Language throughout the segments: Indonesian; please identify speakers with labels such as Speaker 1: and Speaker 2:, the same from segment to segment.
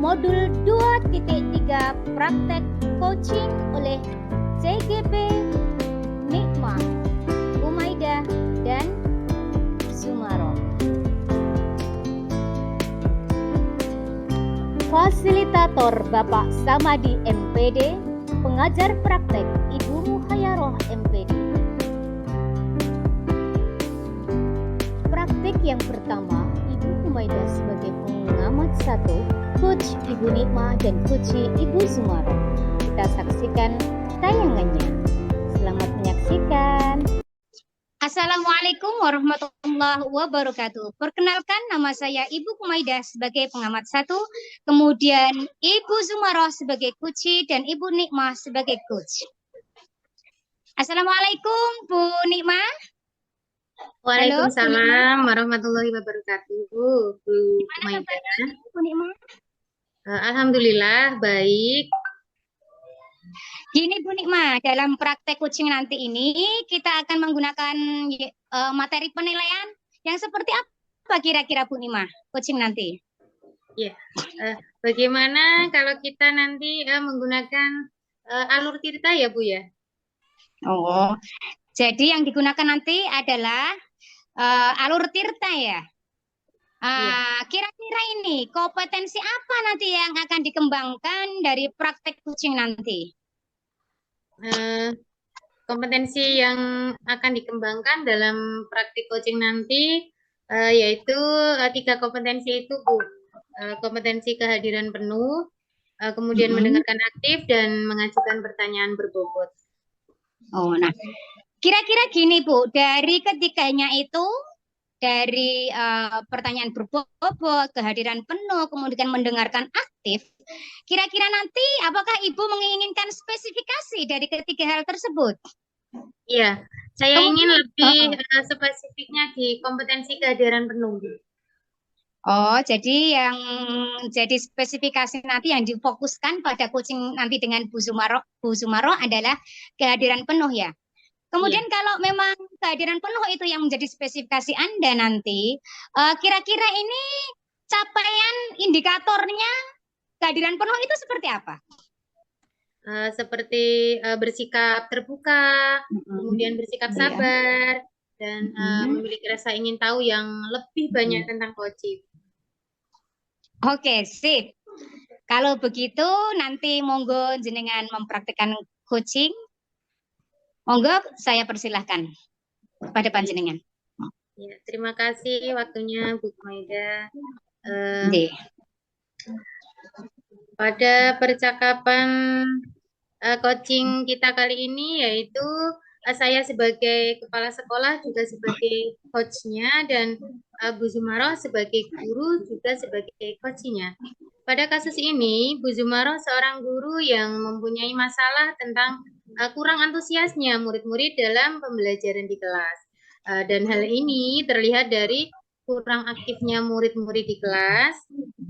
Speaker 1: Modul 2.3 Praktek Coaching oleh CGP Nikmah, Umaidah, dan Zumaro. Fasilitator Bapak Samadi MPD, pengajar praktek Ibu Muhayaroh MPD. Praktek yang pertama, Ibu Umaidah sebagai pengamat 1, Coach Ibu Nikmah dan Coach Ibu Zumaro. Kita saksikan tayangannya. Selamat menyaksikan. Assalamualaikum warahmatullahi wabarakatuh. Perkenalkan, nama saya Ibu Umaidah sebagai pengamat 1, kemudian Ibu Zumaro sebagai Coach dan Ibu Nikmah sebagai Coach. Assalamualaikum Bu Nikmah.
Speaker 2: Waalaikumsalam warahmatullahi wabarakatuh, Bu
Speaker 1: Gimana kabarnya Bu Nikmah?
Speaker 2: Alhamdulillah baik.
Speaker 1: Gini Bu Nikmah, dalam praktek coaching nanti ini kita akan menggunakan materi penilaian yang seperti apa kira-kira Bu Nikmah coaching nanti?
Speaker 2: Ya, bagaimana kalau kita nanti menggunakan alur tirta ya Bu ya?
Speaker 1: Oh, jadi yang digunakan nanti adalah alur tirta ya? Kira-kira ini kompetensi apa nanti yang akan dikembangkan dari praktek coaching nanti?
Speaker 2: Kompetensi yang akan dikembangkan dalam praktik coaching nanti yaitu 3 kompetensi itu Bu. Kompetensi kehadiran penuh, kemudian mendengarkan aktif dan mengajukan pertanyaan berbobot.
Speaker 1: Oh, nah kira-kira gini Bu, dari ketiganya itu, dari pertanyaan berbobot, kehadiran penuh, kemudian mendengarkan aktif, kira-kira nanti apakah Ibu menginginkan spesifikasi dari ketiga hal tersebut?
Speaker 2: Iya, saya ingin lebih spesifiknya di kompetensi kehadiran penuh.
Speaker 1: Oh, jadi yang jadi spesifikasi nanti yang difokuskan pada coaching nanti dengan Bu Zumaro adalah kehadiran penuh ya. Kemudian kalau memang kehadiran penuh itu yang menjadi spesifikasi Anda nanti, kira-kira ini capaian indikatornya kehadiran penuh itu seperti apa?
Speaker 2: Seperti bersikap terbuka, kemudian bersikap sabar, dan memiliki rasa ingin tahu yang lebih banyak tentang coaching.
Speaker 1: Oke, sip. Kalau begitu nanti monggo jenengan mempraktikkan coaching. Monggo saya persilahkan pada panjenengan.
Speaker 2: Ya, terima kasih waktunya Bu Maida. Pada percakapan coaching kita kali ini yaitu saya sebagai kepala sekolah juga sebagai coachnya dan Bu Zumaro sebagai guru juga sebagai coachnya. Pada kasus ini, Bu Zumaro seorang guru yang mempunyai masalah tentang kurang antusiasnya murid-murid dalam pembelajaran di kelas. Dan hal ini terlihat dari kurang aktifnya murid-murid di kelas.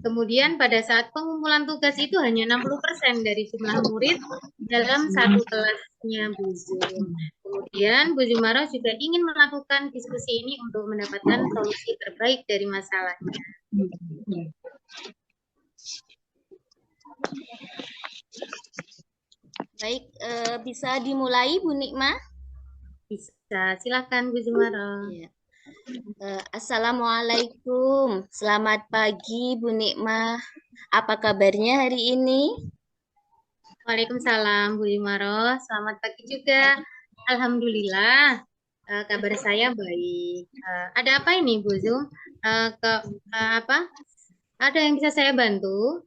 Speaker 2: Kemudian pada saat pengumpulan tugas itu hanya 60% dari jumlah murid dalam satu kelasnya Bu Zum. Kemudian Bu Zumaro juga ingin melakukan diskusi ini untuk mendapatkan solusi terbaik dari masalahnya.
Speaker 3: Baik, bisa dimulai Bu Nikmah?
Speaker 2: Bisa, silakan Bu Zumaro.
Speaker 3: Ya. Assalamualaikum, selamat pagi Bu Nikmah. Apa kabarnya hari ini?
Speaker 2: Waalaikumsalam Bu Zumaro, selamat pagi juga. Alhamdulillah, kabar saya baik. Ada apa ini Bu Zum? Ada yang bisa saya bantu?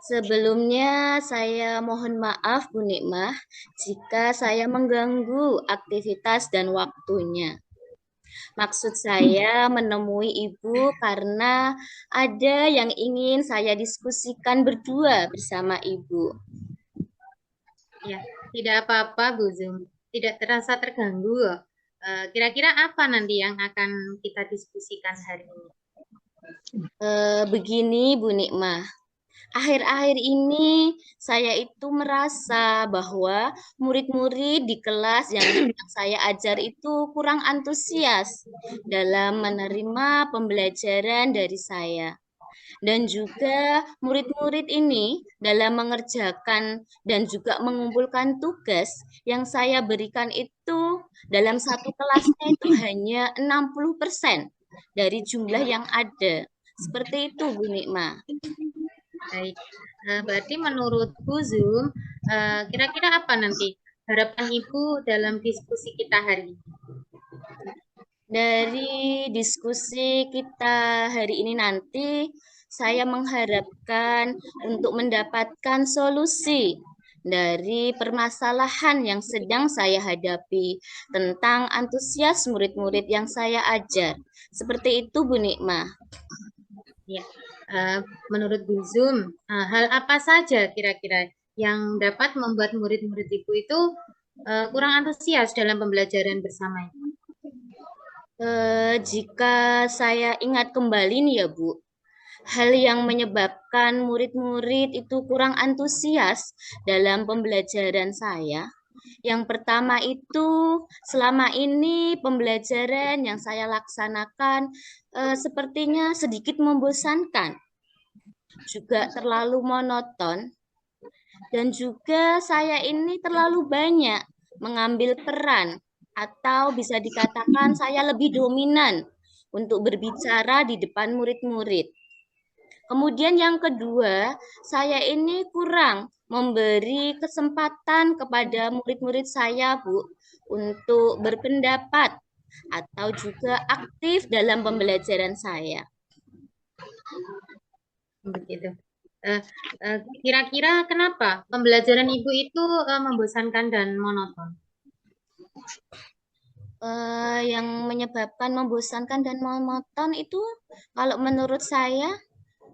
Speaker 3: Sebelumnya saya mohon maaf Bu Nikmah jika saya mengganggu aktivitas dan waktunya. Maksud saya menemui Ibu karena ada yang ingin saya diskusikan berdua bersama Ibu.
Speaker 2: Ya, tidak apa-apa Bu Zum, tidak terasa terganggu. Kira-kira apa nanti yang akan kita diskusikan hari ini?
Speaker 3: Begini Bu Nikmah. Akhir-akhir ini saya itu merasa bahwa murid-murid di kelas yang saya ajar itu kurang antusias dalam menerima pembelajaran dari saya. Dan juga murid-murid ini dalam mengerjakan dan juga mengumpulkan tugas yang saya berikan itu dalam satu kelasnya itu hanya 60% dari jumlah yang ada. Seperti itu, Bu Nikma.
Speaker 2: Baik. Berarti menurut Bu Zum, kira-kira apa nanti harapan Ibu dalam diskusi kita hari ini?
Speaker 3: Dari diskusi kita hari ini nanti, saya mengharapkan untuk mendapatkan solusi dari permasalahan yang sedang saya hadapi tentang antusias murid-murid yang saya ajar. Seperti itu, Bu Nikma.
Speaker 2: Ya. Menurut Bu Zum, hal apa saja kira-kira yang dapat membuat murid-murid Ibu itu kurang antusias dalam pembelajaran bersama ini?
Speaker 3: Jika saya ingat kembali nih ya Bu, hal yang menyebabkan murid-murid itu kurang antusias dalam pembelajaran saya. Yang pertama itu, selama ini pembelajaran yang saya laksanakan sepertinya sedikit membosankan, juga terlalu monoton, dan juga saya ini terlalu banyak mengambil peran atau bisa dikatakan saya lebih dominan untuk berbicara di depan murid-murid. Kemudian yang kedua, saya ini kurang memberi kesempatan kepada murid-murid saya, Bu, untuk berpendapat atau juga aktif dalam pembelajaran saya.
Speaker 2: Begitu. Kira-kira kenapa pembelajaran Ibu itu membosankan dan monoton?
Speaker 3: Yang menyebabkan membosankan dan monoton itu kalau menurut saya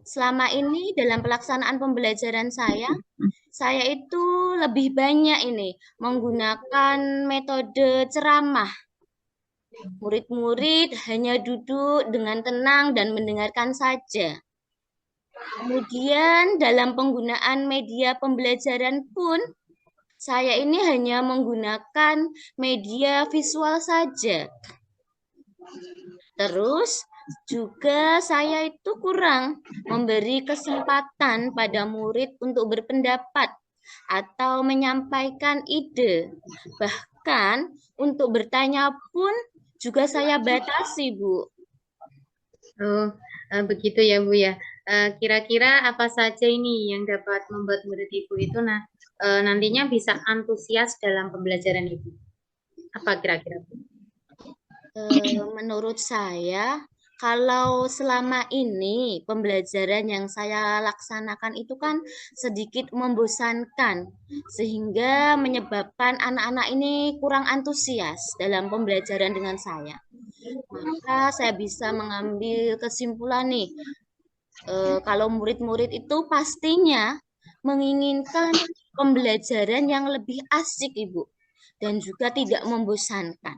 Speaker 3: selama ini dalam pelaksanaan pembelajaran saya itu lebih banyak ini menggunakan metode ceramah. Murid-murid hanya duduk dengan tenang dan mendengarkan saja. Kemudian dalam penggunaan media pembelajaran pun saya ini hanya menggunakan media visual saja. Terus juga saya itu kurang memberi kesempatan pada murid untuk berpendapat atau menyampaikan ide. Bahkan untuk bertanya pun juga saya batasi, Bu.
Speaker 2: Oh, begitu ya Bu ya. Kira-kira apa saja ini yang dapat membuat murid Ibu itu nantinya bisa antusias dalam pembelajaran Ibu? Apa kira-kira Bu?
Speaker 3: Menurut saya, kalau selama ini pembelajaran yang saya laksanakan itu kan sedikit membosankan, sehingga menyebabkan anak-anak ini kurang antusias dalam pembelajaran dengan saya. Maka saya bisa mengambil kesimpulan nih, kalau murid-murid itu pastinya menginginkan pembelajaran yang lebih asik, Ibu, dan juga tidak membosankan.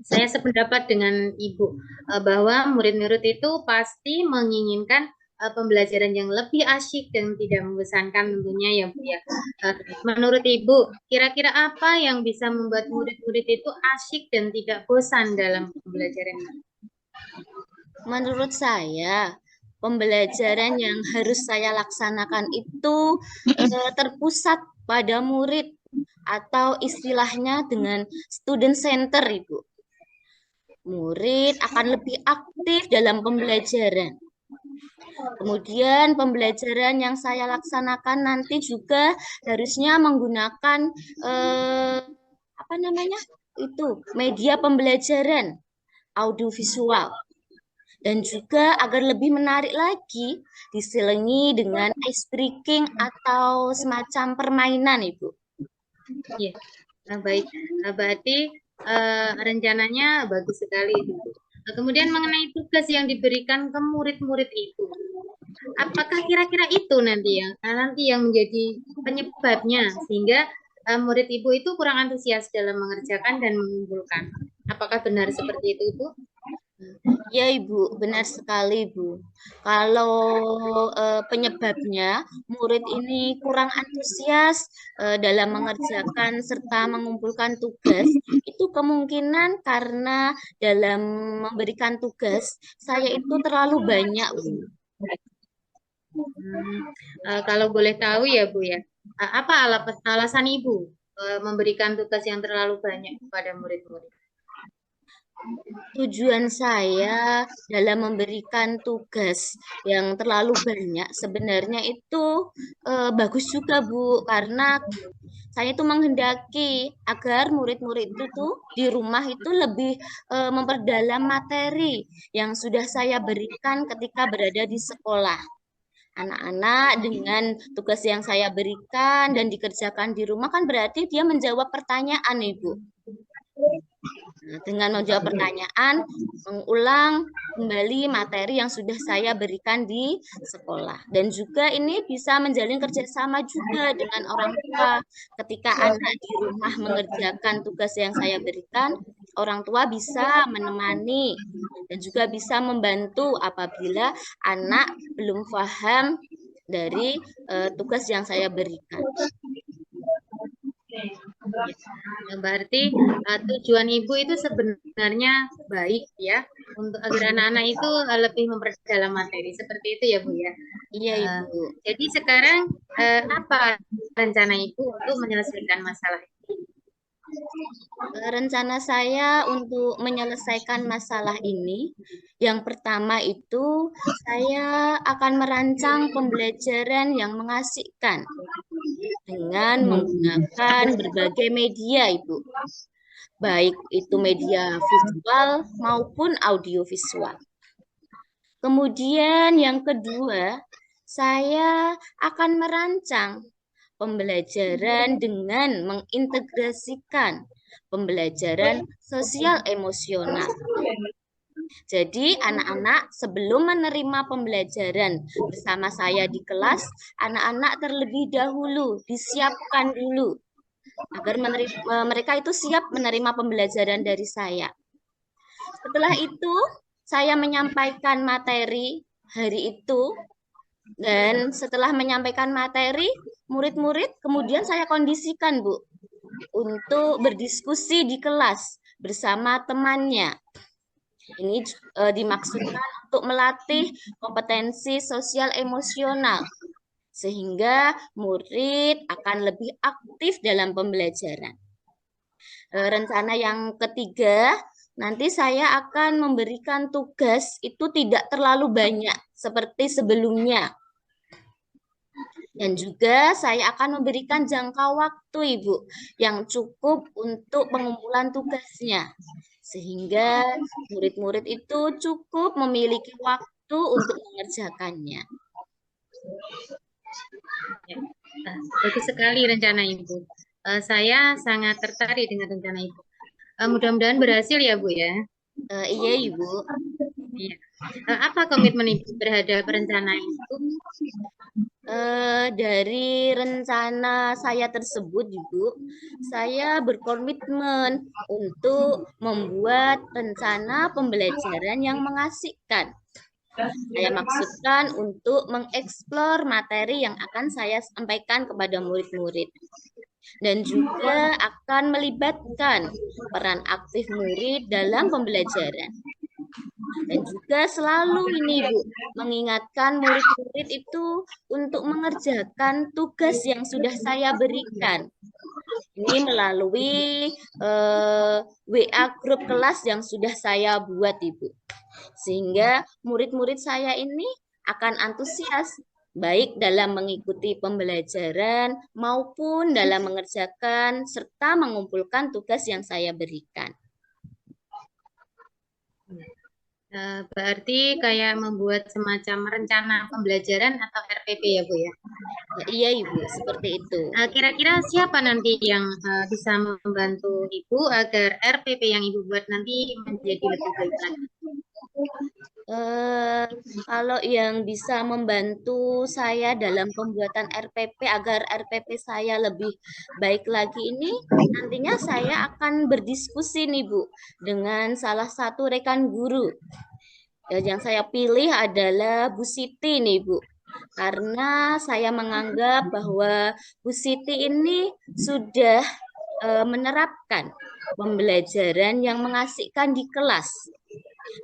Speaker 2: Saya sependapat dengan Ibu bahwa murid-murid itu pasti menginginkan pembelajaran yang lebih asyik dan tidak membosankan tentunya ya Bu ya. Menurut Ibu, kira-kira apa yang bisa membuat murid-murid itu asyik dan tidak bosan dalam pembelajaran ini?
Speaker 3: Menurut saya, pembelajaran yang harus saya laksanakan itu terpusat pada murid atau istilahnya dengan student center, Ibu. Murid akan lebih aktif dalam pembelajaran. Kemudian pembelajaran yang saya laksanakan nanti juga harusnya menggunakan media pembelajaran audiovisual. Dan juga agar lebih menarik lagi, diselingi dengan ice breaking atau semacam permainan, Ibu.
Speaker 2: Iya, baik. Berarti rencananya bagus sekali, Ibu. Kemudian mengenai tugas yang diberikan ke murid-murid itu, apakah kira-kira itu nanti yang menjadi penyebabnya sehingga murid Ibu itu kurang antusias dalam mengerjakan dan mengumpulkan? Apakah benar seperti itu, Ibu?
Speaker 3: Ya Ibu, benar sekali Ibu. Kalau penyebabnya murid ini kurang antusias dalam mengerjakan serta mengumpulkan tugas, itu kemungkinan karena dalam memberikan tugas saya itu terlalu banyak Bu.
Speaker 2: Kalau boleh tahu ya Bu ya, apa alasan Ibu memberikan tugas yang terlalu banyak kepada murid-murid?
Speaker 3: Tujuan saya dalam memberikan tugas yang terlalu banyak sebenarnya itu bagus juga Bu, karena saya itu menghendaki agar murid-murid itu tuh di rumah itu lebih memperdalam materi yang sudah saya berikan ketika berada di sekolah. Anak-anak dengan tugas yang saya berikan dan dikerjakan di rumah kan berarti dia menjawab pertanyaan, Ibu. Nah, dengan menjawab pertanyaan, mengulang kembali materi yang sudah saya berikan di sekolah. Dan juga ini bisa menjalin kerjasama juga dengan orang tua. Ketika anak di rumah mengerjakan tugas yang saya berikan, orang tua bisa menemani dan juga bisa membantu apabila anak belum paham dari tugas yang saya berikan.
Speaker 2: Berarti tujuan Ibu itu sebenarnya baik ya, untuk agar anak-anak itu lebih memperdalam materi. Seperti itu ya Bu ya.
Speaker 3: Iya Ibu.
Speaker 2: Jadi sekarang apa rencana Ibu untuk menyelesaikan masalah ini?
Speaker 3: Rencana saya untuk menyelesaikan masalah ini, yang pertama itu saya akan merancang pembelajaran yang mengasihkan dengan menggunakan berbagai media, Ibu. Baik itu media visual maupun audiovisual. Kemudian yang kedua, saya akan merancang pembelajaran dengan mengintegrasikan pembelajaran sosial emosional. Jadi anak-anak sebelum menerima pembelajaran bersama saya di kelas, anak-anak terlebih dahulu disiapkan dulu agar mereka itu siap menerima pembelajaran dari saya. Setelah itu, saya menyampaikan materi hari itu, dan setelah menyampaikan materi, murid-murid kemudian saya kondisikan, Bu, untuk berdiskusi di kelas bersama temannya. Ini dimaksudkan untuk melatih kompetensi sosial emosional, sehingga murid akan lebih aktif dalam pembelajaran. Rencana yang ketiga, nanti saya akan memberikan tugas itu tidak terlalu banyak seperti sebelumnya. Dan juga saya akan memberikan jangka waktu, Ibu, yang cukup untuk pengumpulan tugasnya. Sehingga murid-murid itu cukup memiliki waktu untuk mengerjakannya.
Speaker 2: Bagus sekali rencana Ibu. Saya sangat tertarik dengan rencana Ibu. Mudah-mudahan berhasil ya Bu ya.
Speaker 3: Iya Ibu.
Speaker 2: Iya. Apa komitmen Ibu terhadap rencana itu?
Speaker 3: Dari rencana saya tersebut, Ibu, saya berkomitmen untuk membuat rencana pembelajaran yang mengasihkan. Saya maksudkan untuk mengeksplor materi yang akan saya sampaikan kepada murid-murid. Dan juga akan melibatkan peran aktif murid dalam pembelajaran. Dan juga selalu ini Bu, mengingatkan murid-murid itu untuk mengerjakan tugas yang sudah saya berikan. Ini melalui WA grup kelas yang sudah saya buat Ibu. Sehingga murid-murid saya ini akan antusias baik dalam mengikuti pembelajaran maupun dalam mengerjakan serta mengumpulkan tugas yang saya berikan.
Speaker 2: Berarti kayak membuat semacam rencana pembelajaran atau RPP ya Bu ya?
Speaker 3: Iya Ibu, seperti itu.
Speaker 2: Kira-kira siapa nanti yang bisa membantu Ibu agar RPP yang Ibu buat nanti menjadi lebih baik lagi?
Speaker 3: Kalau yang bisa membantu saya dalam pembuatan RPP agar RPP saya lebih baik lagi ini, nantinya saya akan berdiskusi nih Bu dengan salah satu rekan guru. Yang saya pilih adalah Bu Siti nih Bu. Karena saya menganggap bahwa Bu Siti ini sudah menerapkan pembelajaran yang mengasihkan di kelas.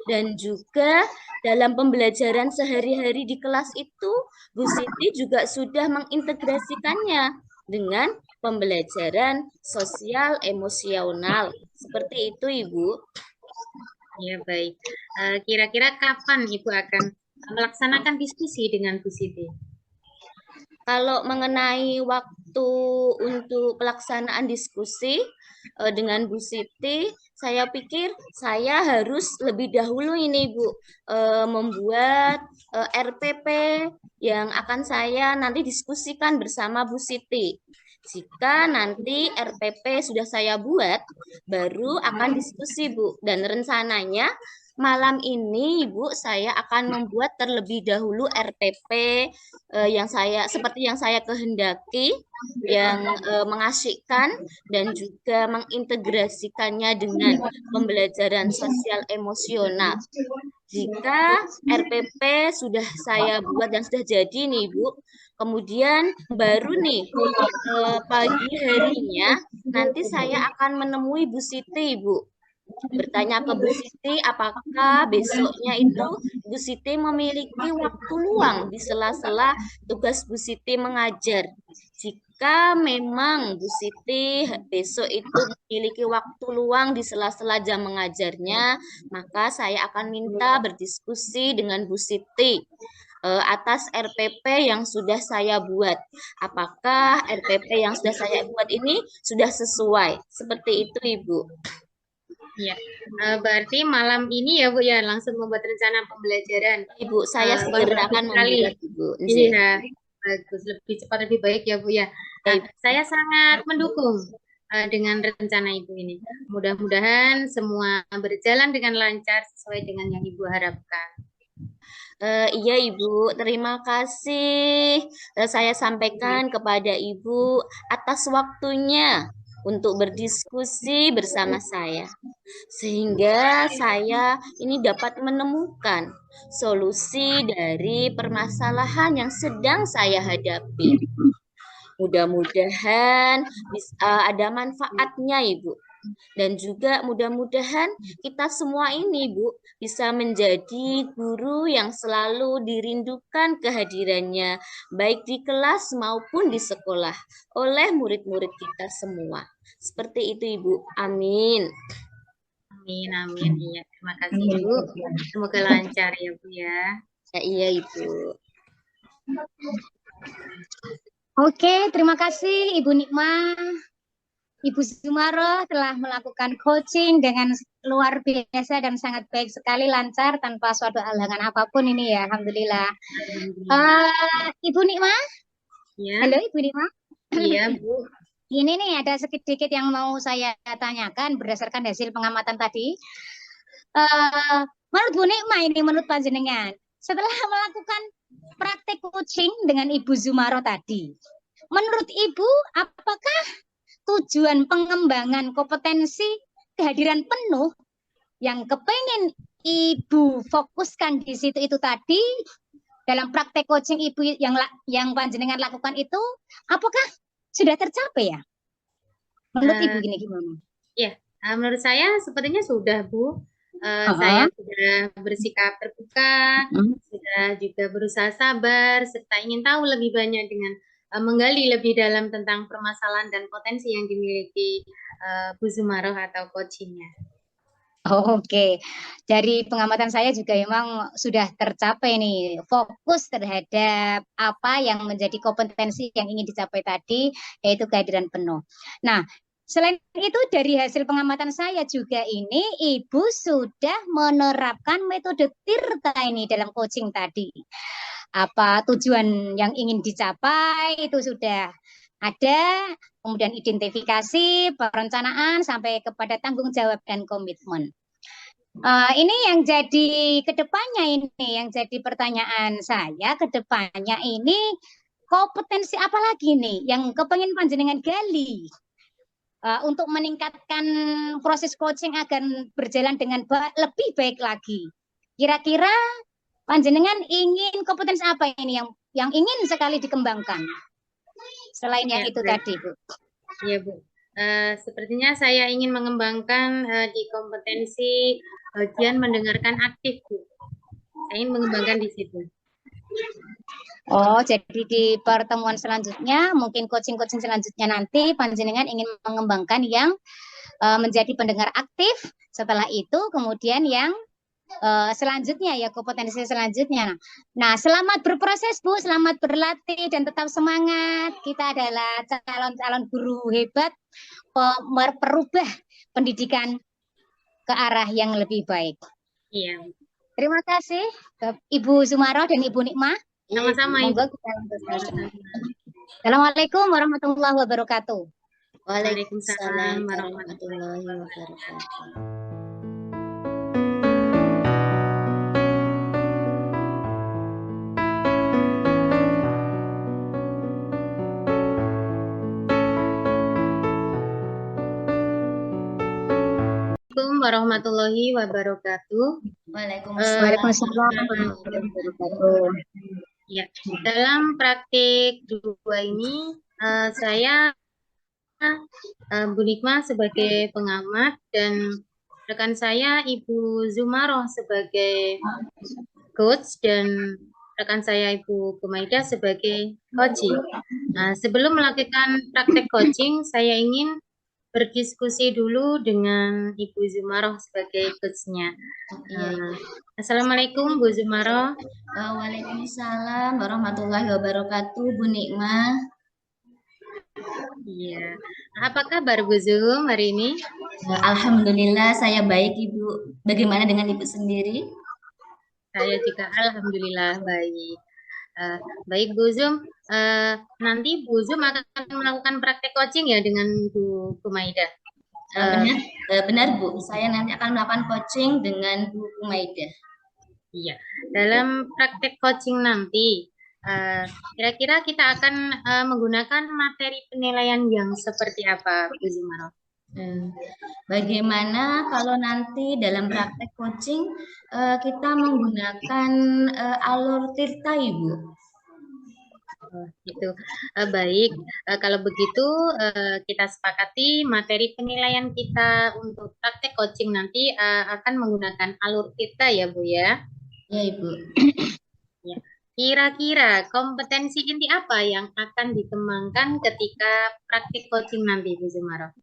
Speaker 3: Dan juga dalam pembelajaran sehari-hari di kelas itu, Bu Siti juga sudah mengintegrasikannya dengan pembelajaran sosial emosional. Seperti itu, Ibu.
Speaker 2: Ya, baik. Kira-kira kapan Ibu akan melaksanakan diskusi dengan Bu Siti?
Speaker 3: Kalau mengenai waktu untuk pelaksanaan diskusi dengan Bu Siti, saya pikir saya harus lebih dahulu ini Bu membuat RPP yang akan saya nanti diskusikan bersama Bu Siti. Jika nanti RPP sudah saya buat, baru akan diskusi Bu. Dan rencananya malam ini Ibu saya akan membuat terlebih dahulu RPP yang seperti yang saya kehendaki, yang mengasyikkan dan juga mengintegrasikannya dengan pembelajaran sosial emosional. Jika RPP sudah saya buat dan sudah jadi nih Bu, kemudian baru nih pagi harinya nanti saya akan menemui Bu Siti Bu. Bertanya ke Bu Siti apakah besoknya itu Bu Siti memiliki waktu luang di sela-sela tugas Bu Siti mengajar. Jika memang Bu Siti besok itu memiliki waktu luang di sela-sela jam mengajarnya, maka saya akan minta berdiskusi dengan Bu Siti atas RPP yang sudah saya buat. Apakah RPP yang sudah saya buat ini sudah sesuai? Seperti itu, Ibu.
Speaker 2: Ya, berarti malam ini ya Bu ya langsung membuat rencana pembelajaran.
Speaker 3: Ibu, saya segera akan membuat Ibu.
Speaker 2: Iya, bagus, lebih cepat lebih baik ya Bu ya. Saya sangat mendukung dengan rencana Ibu ini. Mudah-mudahan semua berjalan dengan lancar sesuai dengan yang Ibu harapkan.
Speaker 3: Iya Ibu, terima kasih. Saya sampaikan kepada Ibu atas waktunya untuk berdiskusi bersama saya. Sehingga saya ini dapat menemukan solusi dari permasalahan yang sedang saya hadapi. Mudah-mudahan ada manfaatnya Ibu. Dan juga mudah-mudahan kita semua ini Bu bisa menjadi guru yang selalu dirindukan kehadirannya baik di kelas maupun di sekolah oleh murid-murid kita semua. Seperti itu Ibu. Amin.
Speaker 2: Amin, amin. Iya, terima kasih Ibu. Semoga lancar ya Bu ya.
Speaker 3: Ya iya Ibu.
Speaker 1: Oke, terima kasih Ibu Nikmah. Ibu Zumaro telah melakukan coaching dengan luar biasa dan sangat baik sekali, lancar tanpa suatu halangan apapun ini ya, Alhamdulillah. Ibu Nikmah?
Speaker 2: Ya.
Speaker 1: Halo Ibu Nikmah?
Speaker 2: Iya Bu.
Speaker 1: Ini nih ada sedikit yang mau saya tanyakan berdasarkan hasil pengamatan tadi. Menurut Bu Nikmah ini, menurut panjenengan, setelah melakukan praktek coaching dengan Ibu Zumaro tadi, menurut Ibu apakah tujuan pengembangan kompetensi kehadiran penuh yang kepengen Ibu fokuskan di situ itu tadi dalam praktek coaching Ibu yang panjenengan lakukan itu, apakah sudah tercapai ya? Menurut Ibu gimana?
Speaker 2: Ya, menurut saya sepertinya sudah Bu. Saya sudah bersikap terbuka, sudah juga berusaha sabar, serta ingin tahu lebih banyak dengan menggali lebih dalam tentang permasalahan dan potensi yang dimiliki Bu Zumaro atau coachingnya.
Speaker 1: Oke, dari pengamatan saya juga memang sudah tercapai nih, fokus terhadap apa yang menjadi kompetensi yang ingin dicapai tadi, yaitu kehadiran penuh. Nah, selain itu dari hasil pengamatan saya juga ini, Ibu sudah menerapkan metode TIRTA ini dalam coaching tadi. Apa tujuan yang ingin dicapai itu sudah ada, kemudian identifikasi, perencanaan, sampai kepada tanggung jawab dan komitmen.
Speaker 4: Ini yang jadi kedepannya ini, yang jadi pertanyaan saya kedepannya ini kompetensi apa lagi nih yang kepengen panjenengan gali untuk meningkatkan proses coaching agar berjalan dengan lebih baik lagi. Kira-kira panjenengan ingin kompetensi apa ini yang ingin sekali dikembangkan selain yang
Speaker 2: Ya,
Speaker 4: itu
Speaker 2: baik.
Speaker 4: tadi, Bu?
Speaker 2: Iya, Bu. Sepertinya saya ingin mengembangkan di kompetensi bagian mendengarkan aktif, Bu. Saya ingin mengembangkan di situ.
Speaker 4: Oh, jadi di pertemuan selanjutnya, mungkin coaching-coaching selanjutnya nanti panjenengan ingin mengembangkan yang menjadi pendengar aktif. Setelah itu kemudian yang selanjutnya ya kompetensi selanjutnya. Nah, selamat berproses Bu, selamat berlatih dan tetap semangat. Kita adalah calon-calon guru hebat perubah pendidikan ke arah yang lebih baik.
Speaker 2: Iya.
Speaker 4: Terima kasih ke Ibu Zumaro dan Ibu Nikmah.
Speaker 2: Sama-sama, Ibu.
Speaker 4: Monggo kita lanjutkan. Assalamualaikum warahmatullahi wabarakatuh.
Speaker 3: Waalaikumsalam warahmatullahi wabarakatuh.
Speaker 2: Assalamualaikum warahmatullahi wabarakatuh.
Speaker 4: Waalaikumsalam warahmatullahi wabarakatuh.
Speaker 2: Ya, dalam praktik 2 ini saya Bu Nikmah sebagai pengamat dan rekan saya Ibu Zumaroh sebagai coach dan rekan saya Ibu Kumaida sebagai coaching. Nah, sebelum melakukan praktek coaching, saya ingin berdiskusi dulu dengan Ibu Zumaroh sebagai coachnya. Assalamualaikum Bu Zumaroh.
Speaker 3: Waalaikumsalam warahmatullahi wabarakatuh, Bu Nikmah.
Speaker 2: Iya. Apa kabar Bu Zum hari ini?
Speaker 3: Alhamdulillah saya baik, Ibu. Bagaimana dengan Ibu sendiri?
Speaker 2: Saya juga alhamdulillah baik. Baik Bu Zum, nanti Bu Zum akan melakukan praktek coaching ya dengan Bu Kumaida.
Speaker 3: Benar Bu, saya nanti akan melakukan coaching dengan Bu Kumaida.
Speaker 2: Iya, dalam praktek coaching nanti, kira-kira kita akan menggunakan materi penilaian yang seperti apa, Bu Zumaro?
Speaker 3: Bagaimana kalau nanti dalam praktek coaching kita menggunakan alur tirta, Ibu?
Speaker 2: Gitu. Baik, kalau begitu kita sepakati materi penilaian kita untuk praktek coaching nanti akan menggunakan alur tirta ya Bu ya?
Speaker 3: Ya Ibu.
Speaker 2: Ya. Kira-kira kompetensi inti apa yang akan dikembangkan ketika praktik coaching nanti, Bu Zumaro?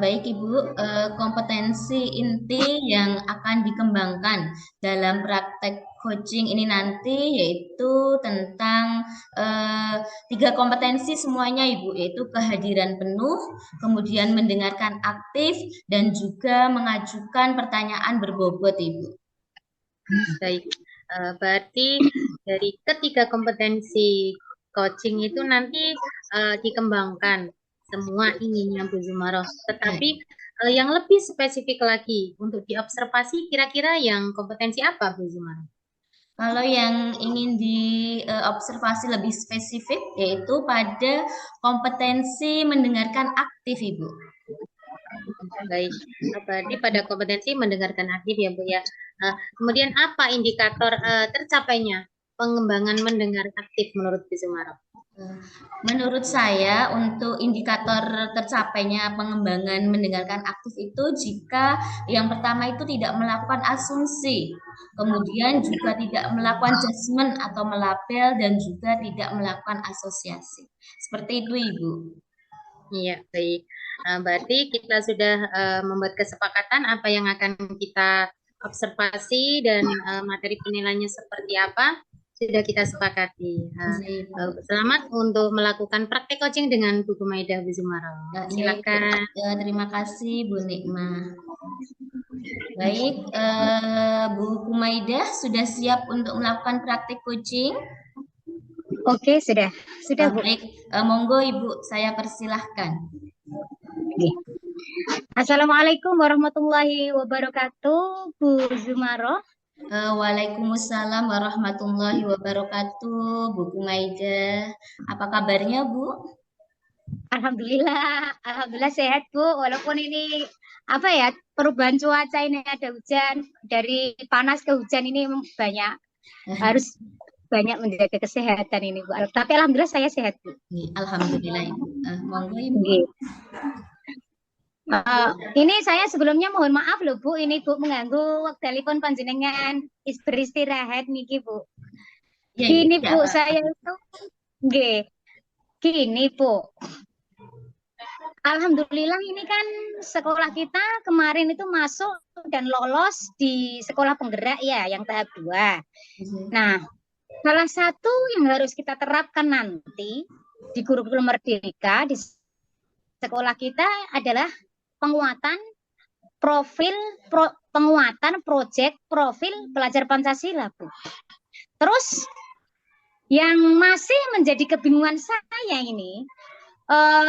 Speaker 3: Baik Ibu, kompetensi inti yang akan dikembangkan dalam praktek coaching ini nanti yaitu tentang 3 kompetensi semuanya Ibu, yaitu kehadiran penuh, kemudian mendengarkan aktif, dan juga mengajukan pertanyaan berbobot Ibu.
Speaker 2: Baik. Berarti dari ketiga kompetensi coaching itu nanti dikembangkan semua inginnya Bu Zumaro. Tetapi yang lebih spesifik lagi untuk diobservasi kira-kira yang kompetensi apa Bu Zumaro?
Speaker 3: Kalau yang ingin diobservasi lebih spesifik yaitu pada kompetensi mendengarkan aktif Ibu.
Speaker 2: Baik, berarti pada kompetensi mendengarkan aktif ya Bu ya. Kemudian apa indikator tercapainya pengembangan mendengar aktif menurut Bu Zumaro?
Speaker 3: Menurut saya untuk indikator tercapainya pengembangan mendengarkan aktif itu jika yang pertama itu tidak melakukan asumsi, kemudian juga tidak melakukan judgement atau melabel, dan juga tidak melakukan asosiasi. Seperti itu Ibu.
Speaker 2: Iya, baik. Berarti kita sudah membuat kesepakatan apa yang akan kita observasi dan materi penilaiannya seperti apa sudah kita sepakati. Selamat untuk melakukan praktek coaching dengan Bu Kumaida Bu Zumaro. Silakan.
Speaker 3: Terima kasih Bu Nikmah. Baik, Bu Kumaida sudah siap untuk melakukan praktek coaching?
Speaker 4: Oke, sudah Bu.
Speaker 3: Baik, monggo Ibu, saya persilahkan.
Speaker 4: Assalamualaikum warahmatullahi wabarakatuh, Bu Zumaro.
Speaker 3: Waalaikumsalam warahmatullahi wabarakatuh, Bu Kumaida. Apa kabarnya, Bu?
Speaker 4: Alhamdulillah sehat Bu. Walaupun ini apa ya perubahan cuaca ini ada hujan dari panas ke hujan ini banyak harus banyak menjaga kesehatan ini Bu. Tapi alhamdulillah saya sehat Bu.
Speaker 3: Alhamdulillah Ibu. Monggo Ibu.
Speaker 4: Nggih. Ini saya sebelumnya mohon maaf loh Bu, ini Bu mengganggu waktu telepon panjenengan beristirahat niki Bu.
Speaker 3: Ya,
Speaker 4: Gini
Speaker 3: ya,
Speaker 4: Bu,
Speaker 3: Pak.
Speaker 4: saya itu nggih. Gini Bu. Alhamdulillah ini kan sekolah kita kemarin itu masuk dan lolos di sekolah penggerak ya yang tahap 2. Nah, salah satu yang harus kita terapkan nanti di kurikulum Merdeka di sekolah kita adalah penguatan proyek profil pelajar Pancasila, Bu. Terus yang masih menjadi kebingungan saya ini,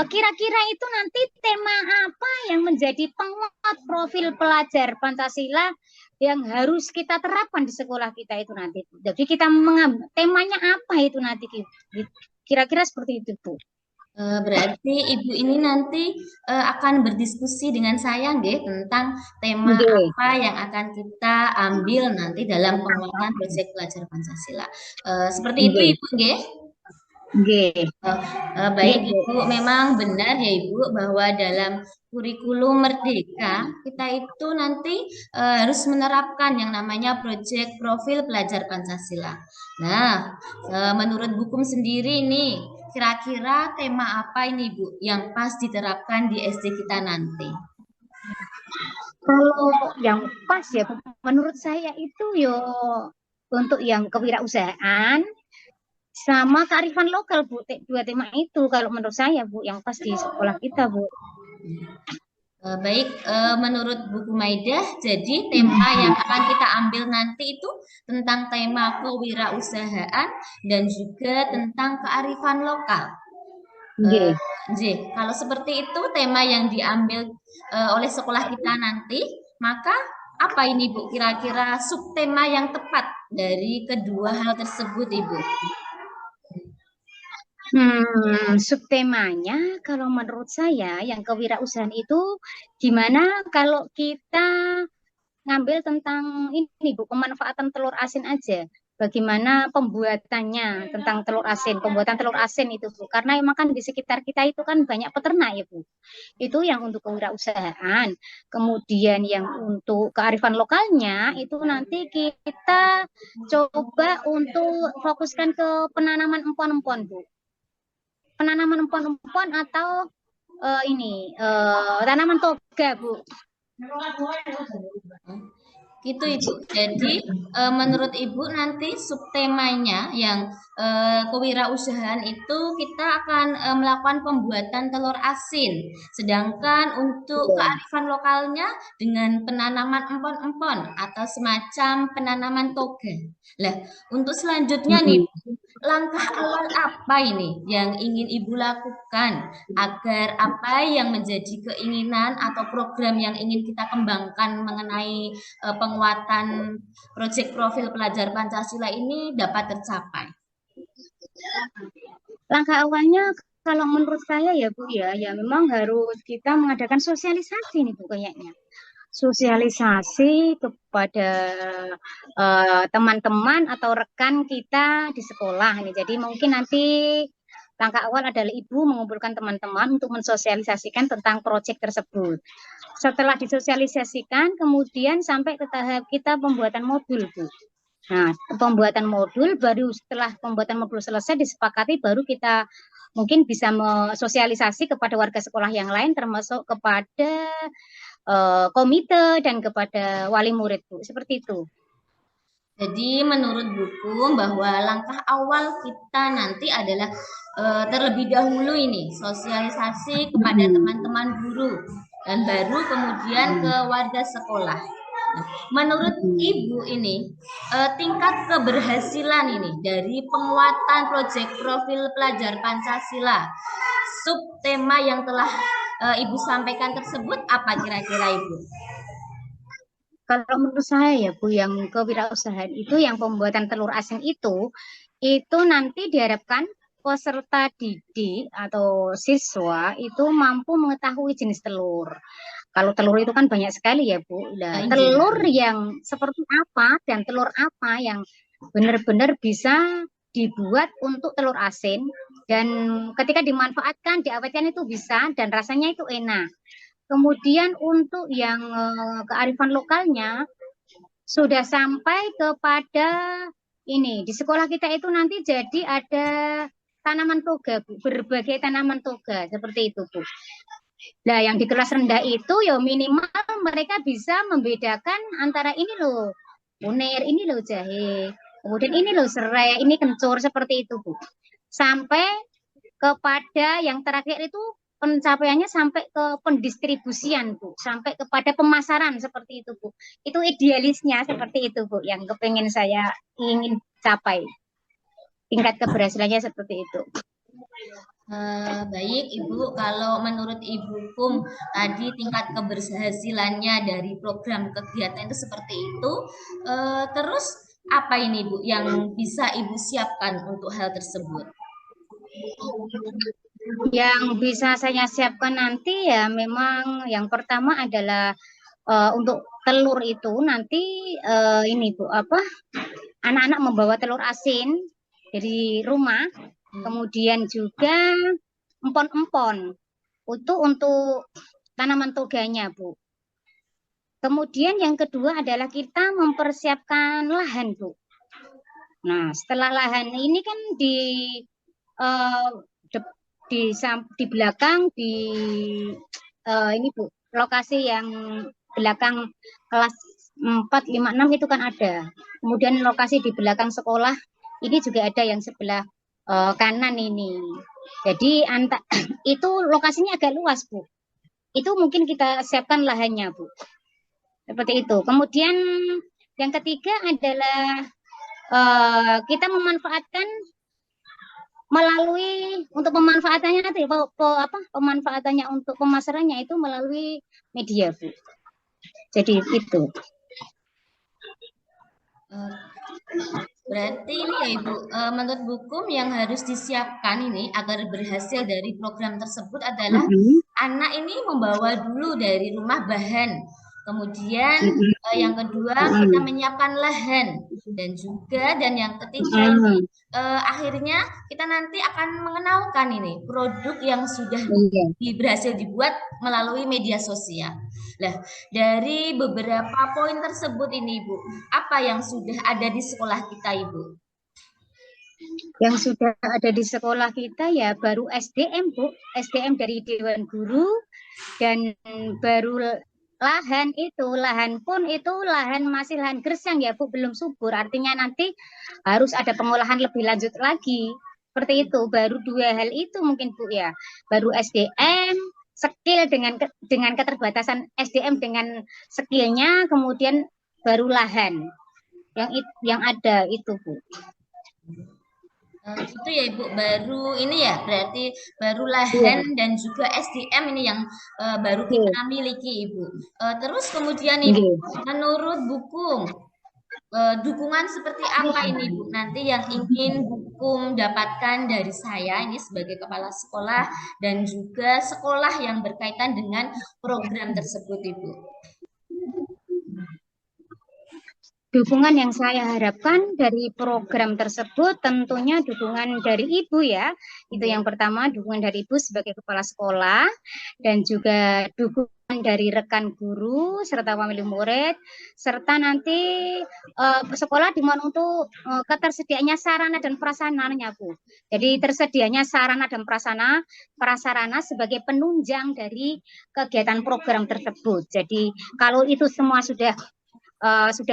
Speaker 4: kira-kira itu nanti tema apa yang menjadi penguat profil pelajar Pancasila yang harus kita terapkan di sekolah kita itu nanti. Jadi kita mengambil temanya apa itu nanti, kira-kira seperti itu, Bu.
Speaker 3: Berarti Ibu ini nanti akan berdiskusi dengan saya nggih tentang tema apa yang akan kita ambil nanti dalam penguatan proyek pelajar Pancasila. Seperti itu Ibu nggih?
Speaker 4: Nggih.
Speaker 3: Baik Ibu, memang benar ya Ibu bahwa dalam kurikulum Merdeka kita itu nanti harus menerapkan yang namanya proyek profil pelajar Pancasila. Nah, menurut Bukum sendiri nih, kira-kira tema apa ini Bu yang pas diterapkan di SD kita nanti?
Speaker 4: Kalau yang pas ya, menurut saya itu yo untuk yang kewirausahaan sama kearifan lokal Bu, dua tema itu kalau menurut saya Bu yang pas di sekolah kita Bu.
Speaker 3: Baik, menurut Bu Kumaidah, jadi tema yang akan kita ambil nanti itu tentang tema kewirausahaan dan juga tentang kearifan lokal. Kalau seperti itu tema yang diambil oleh sekolah kita nanti, maka apa ini Bu kira-kira subtema yang tepat dari kedua hal tersebut Ibu?
Speaker 4: Subtemanya kalau menurut saya yang kewirausahaan itu gimana kalau kita ngambil tentang ini Bu, pemanfaatan telur asin aja. Bagaimana pembuatannya tentang telur asin, pembuatan telur asin itu Bu. Karena emang kan di sekitar kita itu kan banyak peternak ya Bu. Itu yang untuk kewirausahaan. Kemudian yang untuk kearifan lokalnya itu nanti kita coba untuk fokuskan ke penanaman empon-empon Bu. Penanaman empon-empon atau tanaman toga Bu.
Speaker 3: Gitu Ibu. Jadi menurut Ibu nanti subtemanya yang kewirausahaan itu kita akan melakukan pembuatan telur asin. Sedangkan untuk kearifan lokalnya dengan penanaman empon-empon atau semacam penanaman toga. Lah, untuk selanjutnya nih, langkah awal apa ini yang ingin Ibu lakukan agar apa yang menjadi keinginan atau program yang ingin kita kembangkan mengenai penguatan proyek profil pelajar Pancasila ini dapat tercapai?
Speaker 4: Langkah awalnya kalau menurut saya ya Bu ya memang harus kita mengadakan sosialisasi nih Bu kayaknya. Sosialisasi kepada teman-teman atau rekan kita di sekolah ini. Jadi mungkin nanti langkah awal adalah Ibu mengumpulkan teman-teman untuk mensosialisasikan tentang proyek tersebut. Setelah disosialisasikan, kemudian sampai ke tahap kita pembuatan modul, Bu. Nah, pembuatan modul baru setelah pembuatan modul selesai disepakati baru kita mungkin bisa mensosialisasi kepada warga sekolah yang lain termasuk kepada komite dan kepada wali murid Bu, seperti itu.
Speaker 3: Jadi menurut Buku bahwa langkah awal kita nanti adalah terlebih dahulu ini sosialisasi kepada teman-teman guru dan baru kemudian ke warga sekolah. Nah, menurut Ibu ini tingkat keberhasilan ini dari penguatan proyek profil pelajar Pancasila subtema yang telah Ibu sampaikan tersebut apa kira-kira Ibu?
Speaker 4: Kalau menurut saya ya Bu, yang kewirausahaan itu yang pembuatan telur asin itu nanti diharapkan peserta didik atau siswa itu mampu mengetahui jenis telur. Kalau telur itu kan banyak sekali ya Bu. Nah, telur yang seperti apa dan telur apa yang benar-benar bisa dibuat untuk telur asin dan ketika dimanfaatkan, diawetkan itu bisa dan rasanya itu enak. Kemudian untuk yang kearifan lokalnya sudah sampai kepada ini di sekolah kita itu nanti jadi ada tanaman toga Bu, berbagai tanaman toga seperti itu Bu. Nah, yang di kelas rendah itu ya minimal mereka bisa membedakan antara ini loh kunir, ini loh jahe, kemudian ini loh serai, ini kencur seperti itu Bu. Sampai kepada yang terakhir itu pencapaiannya sampai ke pendistribusian Bu, sampai kepada pemasaran seperti itu Bu. Itu idealisnya seperti itu Bu, yang kepengen saya ingin capai. Tingkat keberhasilannya seperti itu.
Speaker 3: Baik Ibu, kalau menurut Ibu Kum tadi tingkat keberhasilannya dari program kegiatan itu seperti itu, terus apa ini Bu yang bisa Ibu siapkan untuk hal tersebut?
Speaker 4: Yang bisa saya siapkan nanti ya memang yang pertama adalah untuk telur itu nanti ini Bu, apa anak-anak membawa telur asin dari rumah, kemudian juga empon-empon untuk tanaman toganya Bu. Kemudian yang kedua adalah kita mempersiapkan lahan Bu. Nah, setelah lahan ini kan di belakang ini Bu, lokasi yang belakang kelas 4, 5, 6 itu kan ada. Kemudian lokasi di belakang sekolah ini juga ada yang sebelah kanan ini. Jadi itu lokasinya agak luas Bu. Itu mungkin kita siapkan lahannya Bu. Seperti itu. Kemudian yang ketiga adalah kita memanfaatkan melalui untuk pemanfaatannya nanti pemanfaatannya untuk pemasarannya itu melalui media Bu. Jadi itu.
Speaker 3: Berarti ini ya Ibu, menurut hukum yang harus disiapkan ini agar berhasil dari program tersebut adalah anak ini membawa dulu dari rumah bahan. Kemudian yang kedua kita menyiapkan lahan dan yang ketiga ini akhirnya kita nanti akan mengenalkan ini produk yang sudah berhasil dibuat melalui media sosial. Nah, dari beberapa poin tersebut ini Ibu, apa yang sudah ada di sekolah kita Ibu?
Speaker 4: Yang sudah ada di sekolah kita ya baru SDM Bu, SDM dari Dewan Guru dan baru lahan pun itu lahan masih lahan gersang ya Bu, belum subur. Artinya nanti harus ada pengolahan lebih lanjut lagi. Seperti itu, baru 2 hal itu mungkin Bu ya. Baru SDM, skill dengan keterbatasan SDM dengan skillnya, kemudian baru lahan yang ada itu Bu.
Speaker 3: Gitu ya Ibu, baru ini ya berarti baru lahan dan juga SDM ini yang baru kita miliki Ibu. Terus kemudian Ibu, menurut buku dukungan seperti apa ini Bu nanti yang ingin buku dapatkan dari saya ini sebagai kepala sekolah dan juga sekolah yang berkaitan dengan program tersebut Ibu?
Speaker 4: Dukungan yang saya harapkan dari program tersebut tentunya dukungan dari Ibu ya. Itu yang pertama, dukungan dari Ibu sebagai kepala sekolah dan juga dukungan dari rekan guru serta pemilik murid serta nanti sekolah dimohon untuk ketersediaannya sarana dan prasarananya Bu. Jadi tersedianya sarana dan prasarana sebagai penunjang dari kegiatan program tersebut. Jadi kalau itu semua sudah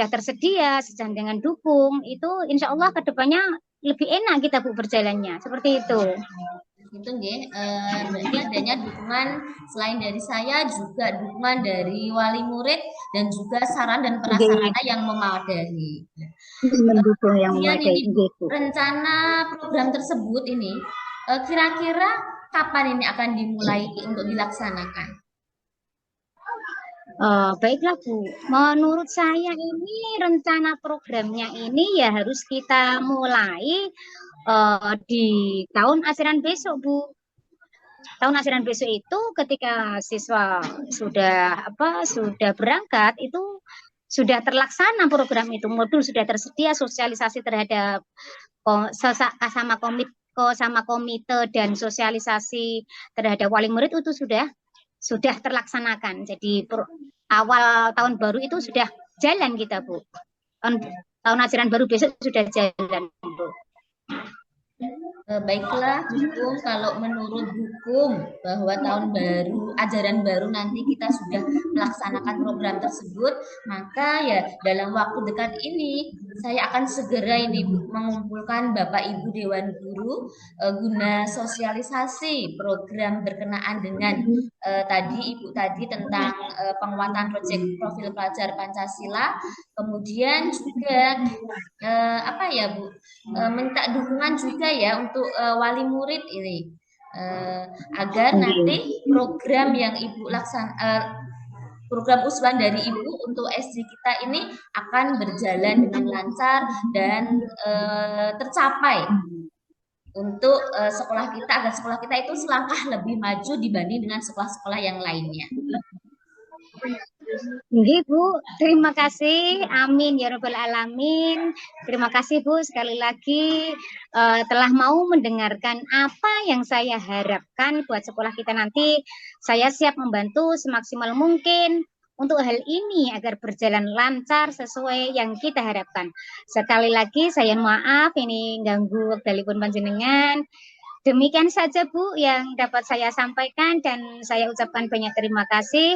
Speaker 4: tersedia sejalan dengan dukung, itu insya Allah kedepannya lebih enak kita Bu berjalannya, seperti itu.
Speaker 3: Itu nggih, berarti adanya dukungan selain dari saya juga dukungan dari wali murid dan juga saran dan prasarana yang memadai.
Speaker 4: Mendukung yang
Speaker 3: memadai. Rencana program tersebut ini kira-kira kapan ini akan dimulai untuk dilaksanakan?
Speaker 4: Baiklah Bu, menurut saya ini rencana programnya ini ya harus kita mulai di tahun ajaran besok Bu. Tahun ajaran besok itu ketika siswa sudah berangkat itu sudah terlaksana program itu, modul sudah tersedia, sosialisasi terhadap sama komite dan sosialisasi terhadap wali murid itu sudah terlaksanakan. Jadi awal tahun baru itu sudah jalan kita Bu. Tahun ajaran baru besok sudah jalan Bu.
Speaker 3: Baiklah, hukum kalau menurut hukum bahwa tahun baru, ajaran baru nanti kita sudah melaksanakan program tersebut, maka ya dalam waktu dekat ini saya akan segera ini Bu, mengumpulkan Bapak Ibu Dewan Guru guna sosialisasi program berkenaan dengan tadi Ibu tadi tentang penguatan proyek profil pelajar Pancasila, kemudian juga apa ya Bu, minta dukungan juga ya untuk wali murid ini agar nanti program yang Ibu program usulan dari Ibu untuk SD kita ini akan berjalan dengan lancar dan tercapai untuk sekolah kita, agar sekolah kita itu selangkah lebih maju dibanding dengan sekolah-sekolah yang lainnya.
Speaker 4: Nggih Bu, terima kasih. Amin ya Rabbal Alamin. Terima kasih Bu sekali lagi telah mau mendengarkan apa yang saya harapkan buat sekolah kita nanti. Saya siap membantu semaksimal mungkin untuk hal ini agar berjalan lancar sesuai yang kita harapkan. Sekali lagi saya maaf ini ganggu wekdalipun panjenengan. Demikian saja Bu yang dapat saya sampaikan dan saya ucapkan banyak terima kasih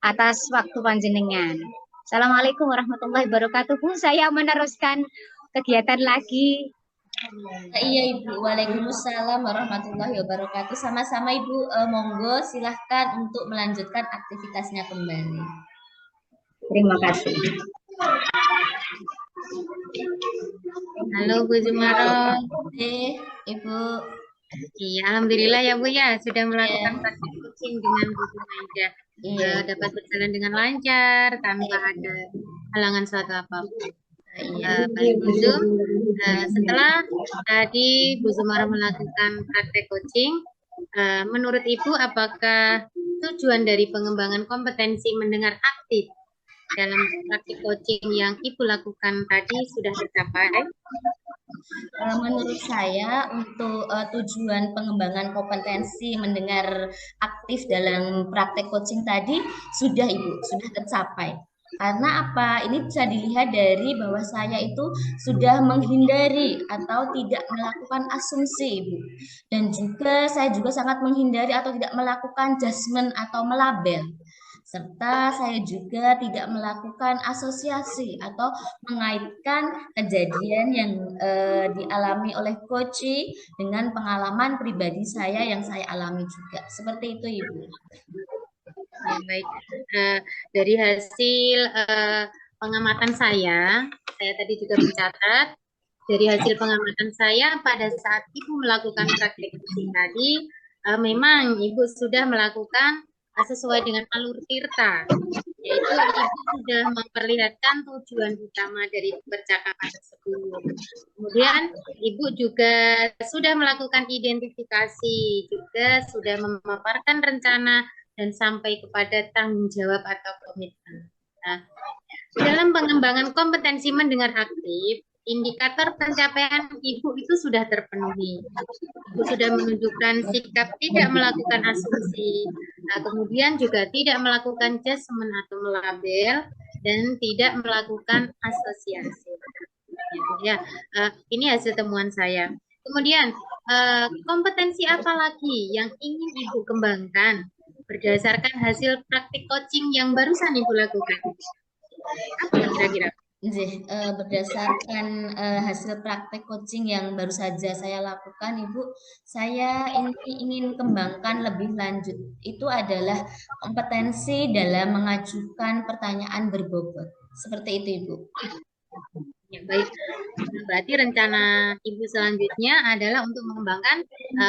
Speaker 4: atas waktu panjenengan. Assalamualaikum warahmatullahi wabarakatuh Bu. Saya meneruskan kegiatan lagi.
Speaker 3: Iya Ibu, Waalaikumsalam warahmatullahi wabarakatuh. Sama-sama Ibu, monggo silahkan untuk melanjutkan aktivitasnya kembali.
Speaker 4: Terima kasih.
Speaker 2: Halo Bu Zumaro.
Speaker 3: Ibu.
Speaker 2: Iya, alhamdulillah ya Bu ya sudah melakukan praktik coaching dengan Bu Maida. Dapat berjalan dengan lancar tanpa ada halangan suatu apapun. Baik Bu Zum, setelah tadi Bu Zumaro melakukan praktek coaching, menurut Ibu apakah tujuan dari pengembangan kompetensi mendengar aktif dalam praktik coaching yang Ibu lakukan tadi sudah tercapai?
Speaker 3: Menurut saya untuk tujuan pengembangan kompetensi mendengar aktif dalam praktek coaching tadi sudah Ibu, sudah tercapai. Karena apa? Ini bisa dilihat dari bahwa saya itu sudah menghindari atau tidak melakukan asumsi Ibu. Dan juga saya juga sangat menghindari atau tidak melakukan judgement atau melabel. Serta saya juga tidak melakukan asosiasi atau mengaitkan kejadian yang dialami oleh coach dengan pengalaman pribadi saya yang saya alami juga. Seperti itu Ibu.
Speaker 2: Ya, baik. Dari hasil pengamatan saya tadi juga mencatat, dari hasil pengamatan saya pada saat Ibu melakukan praktik coaching tadi, memang Ibu sudah melakukan sesuai dengan alur tirta, yaitu Ibu sudah memperlihatkan tujuan utama dari percakapan tersebut. Kemudian Ibu juga sudah melakukan identifikasi, juga sudah memaparkan rencana dan sampai kepada tanggung jawab atau komitmen. Nah, dalam pengembangan kompetensi mendengar aktif, indikator pencapaian Ibu itu sudah terpenuhi. Ibu sudah menunjukkan sikap tidak melakukan asumsi, kemudian juga tidak melakukan judgement atau melabel, dan tidak melakukan asosiasi. Ya, ini hasil temuan saya. Kemudian, kompetensi apa lagi yang ingin Ibu kembangkan berdasarkan hasil praktik coaching yang barusan Ibu lakukan? Apa kira-kira?
Speaker 3: Berdasarkan hasil praktek coaching yang baru saja saya lakukan, Ibu, saya ingin kembangkan lebih lanjut. Itu adalah kompetensi dalam mengajukan pertanyaan berbobot. Seperti itu, Ibu.
Speaker 2: Ya, baik. Berarti rencana Ibu selanjutnya adalah untuk mengembangkan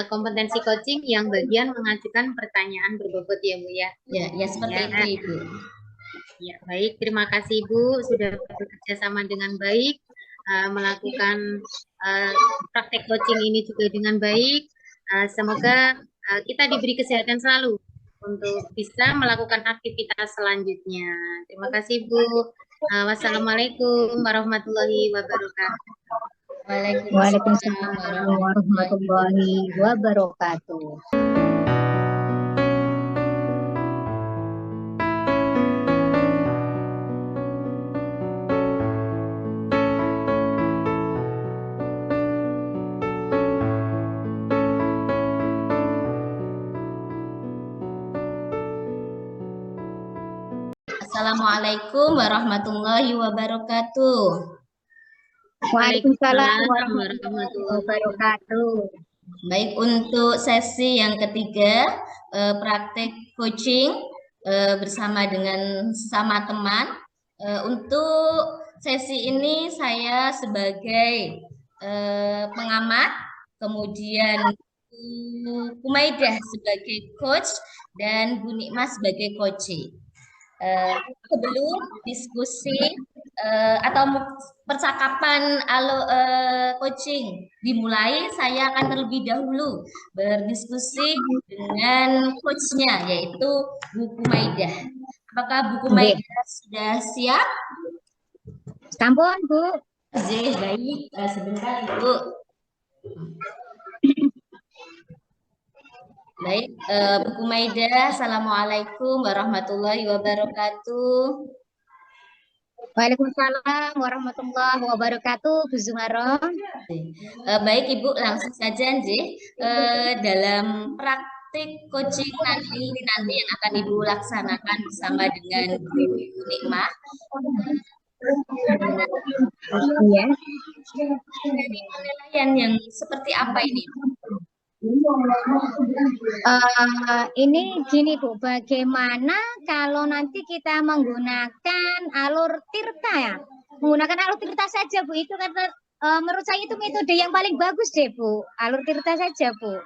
Speaker 2: kompetensi coaching yang bagian mengajukan pertanyaan berbobot ya Bu ya.
Speaker 3: Ya, seperti
Speaker 2: Ya.
Speaker 3: itu Ibu.
Speaker 2: Ya, baik. Terima kasih Ibu sudah bekerja sama dengan baik, melakukan praktek coaching ini juga dengan baik. Semoga kita diberi kesehatan selalu untuk bisa melakukan aktivitas selanjutnya. Terima kasih Bu. Wassalamualaikum warahmatullahi wabarakatuh.
Speaker 4: Waalaikumsalam warahmatullahi wabarakatuh.
Speaker 3: Assalamualaikum warahmatullahi wabarakatuh.
Speaker 4: Waalaikumsalam warahmatullahi wabarakatuh.
Speaker 3: Baik, untuk sesi yang ketiga, praktek coaching bersama dengan sesama teman. Untuk sesi ini saya sebagai pengamat, kemudian Bu Maidah sebagai coach, dan Bu Nikmah sebagai coaching. Sebelum diskusi atau percakapan coaching dimulai, saya akan terlebih dahulu berdiskusi dengan coachnya, yaitu Bu Maidah. Apakah Bu Maidah sudah siap?
Speaker 4: Sampun, Bu.
Speaker 3: Baik, sebentar Ibu. Baik, Bu Maidah, Assalamualaikum warahmatullahi wabarakatuh.
Speaker 4: Waalaikumsalam warahmatullahi wabarakatuh, Bu Zumaro.
Speaker 3: Baik Ibu, langsung saja Nji. Dalam praktik coaching nanti yang akan Ibu laksanakan bersama dengan Bu Nikmah.
Speaker 4: Iya.
Speaker 3: Penilaian yang seperti apa ini?
Speaker 4: Ini gini Bu, bagaimana kalau nanti kita menggunakan alur tirta ya? Menggunakan alur tirta saja Bu, itu kan menurut saya itu metode yang paling bagus deh Bu, alur tirta saja Bu.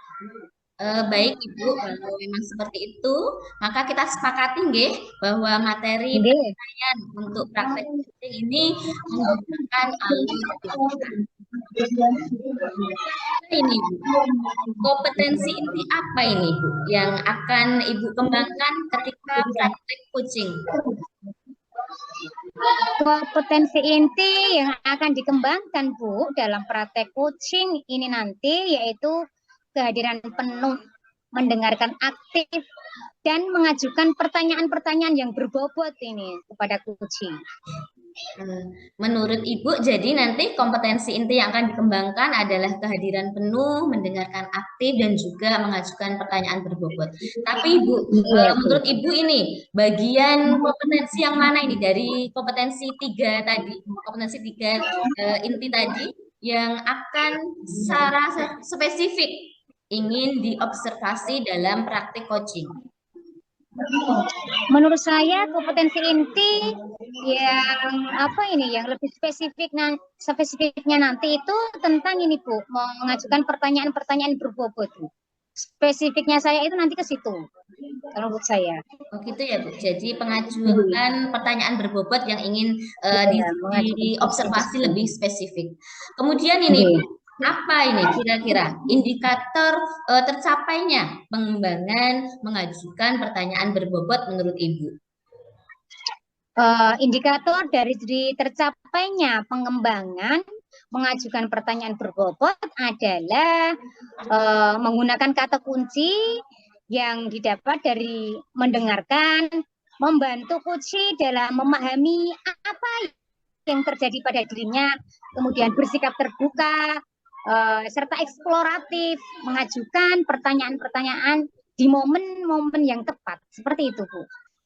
Speaker 3: Baik Ibu, kalau memang seperti itu, maka kita sepakati nggih bahwa materi penilaian untuk praktek coaching ini menggunakan alur tirta. Ini Bu, kompetensi inti apa ini Bu yang akan Ibu kembangkan ketika praktek coaching?
Speaker 4: Kompetensi inti yang akan dikembangkan Bu dalam praktek coaching ini nanti yaitu kehadiran penuh, mendengarkan aktif, dan mengajukan pertanyaan-pertanyaan yang berbobot ini kepada coaching.
Speaker 3: Menurut Ibu, jadi nanti kompetensi inti yang akan dikembangkan adalah kehadiran penuh, mendengarkan aktif, dan juga mengajukan pertanyaan berbobot. Tapi Ibu, menurut Ibu ini bagian kompetensi yang mana ini dari kompetensi tiga tadi, kompetensi tiga inti tadi yang akan secara spesifik ingin diobservasi dalam praktik coaching?
Speaker 4: Menurut saya kompetensi inti yang yang lebih spesifiknya nanti itu tentang ini Bu, mengajukan pertanyaan-pertanyaan berbobot. Spesifiknya saya itu nanti ke situ, kalau menurut saya.
Speaker 3: Oh gitu ya Bu. Jadi pengajuan pertanyaan berbobot yang ingin diobservasi lebih spesifik. Kemudian ini Bu, apa ini kira-kira indikator tercapainya pengembangan mengajukan pertanyaan berbobot menurut Ibu?
Speaker 4: Indikator dari tercapainya pengembangan mengajukan pertanyaan berbobot adalah menggunakan kata kunci yang didapat dari mendengarkan, membantu coach dalam memahami apa yang terjadi pada dirinya, kemudian bersikap terbuka, serta eksploratif, mengajukan pertanyaan-pertanyaan di momen-momen yang tepat. Seperti itu, Bu.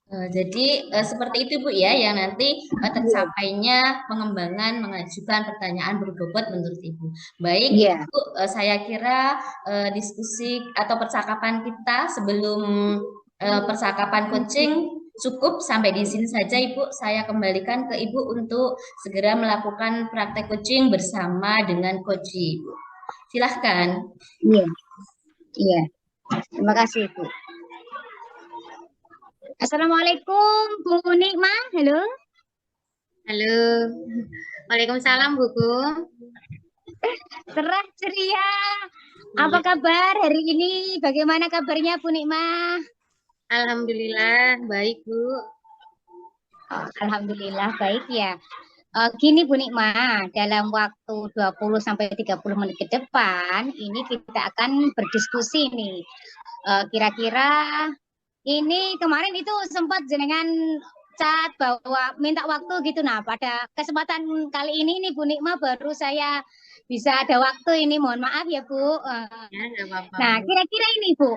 Speaker 3: Jadi seperti itu Bu ya, yang nanti tercapainya pengembangan mengajukan pertanyaan berbobot menurut Ibu. Baik, Ibu, saya kira diskusi atau percakapan kita sebelum percakapan coaching cukup sampai di sini saja Ibu. Saya kembalikan ke Ibu untuk segera melakukan praktek coaching bersama dengan Coach Ibu. Silahkan.
Speaker 4: Iya, iya. Terima kasih, Bu. Assalamualaikum, Bu Nikmah. Halo.
Speaker 2: Halo. Waalaikumsalam, Buku.
Speaker 4: Cerah ceria. Apa kabar hari ini? Bagaimana kabarnya Bu Nikmah?
Speaker 2: Alhamdulillah, baik, Bu.
Speaker 4: Alhamdulillah baik ya. Gini Bu Nikmah, dalam waktu 20-30 menit ke depan ini kita akan berdiskusi nih. Kira-kira ini kemarin itu sempat jenengan chat bahwa minta waktu gitu. Nah, pada kesempatan kali ini nih Bu Nikmah baru saya bisa ada waktu ini. Mohon maaf ya Bu.
Speaker 2: Ya, nggak apa-apa,
Speaker 4: Nah,
Speaker 2: Bu.
Speaker 4: kira-kira ini Bu,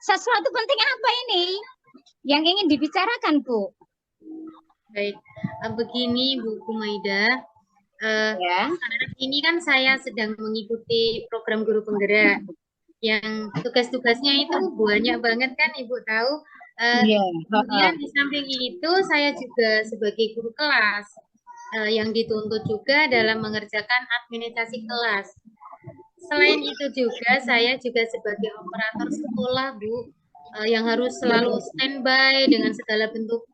Speaker 4: sesuatu penting apa ini yang ingin dibicarakan Bu?
Speaker 2: Baik, begini Bu Kumaida.
Speaker 4: Ya.
Speaker 2: Saat ini kan saya sedang mengikuti program guru penggerak yang tugas-tugasnya itu banyak banget kan Ibu tahu.
Speaker 4: Iya.
Speaker 2: Kemudian di samping itu saya juga sebagai guru kelas yang dituntut juga dalam mengerjakan administrasi kelas. Selain itu juga saya juga sebagai operator sekolah Bu yang harus selalu standby dengan segala bentuk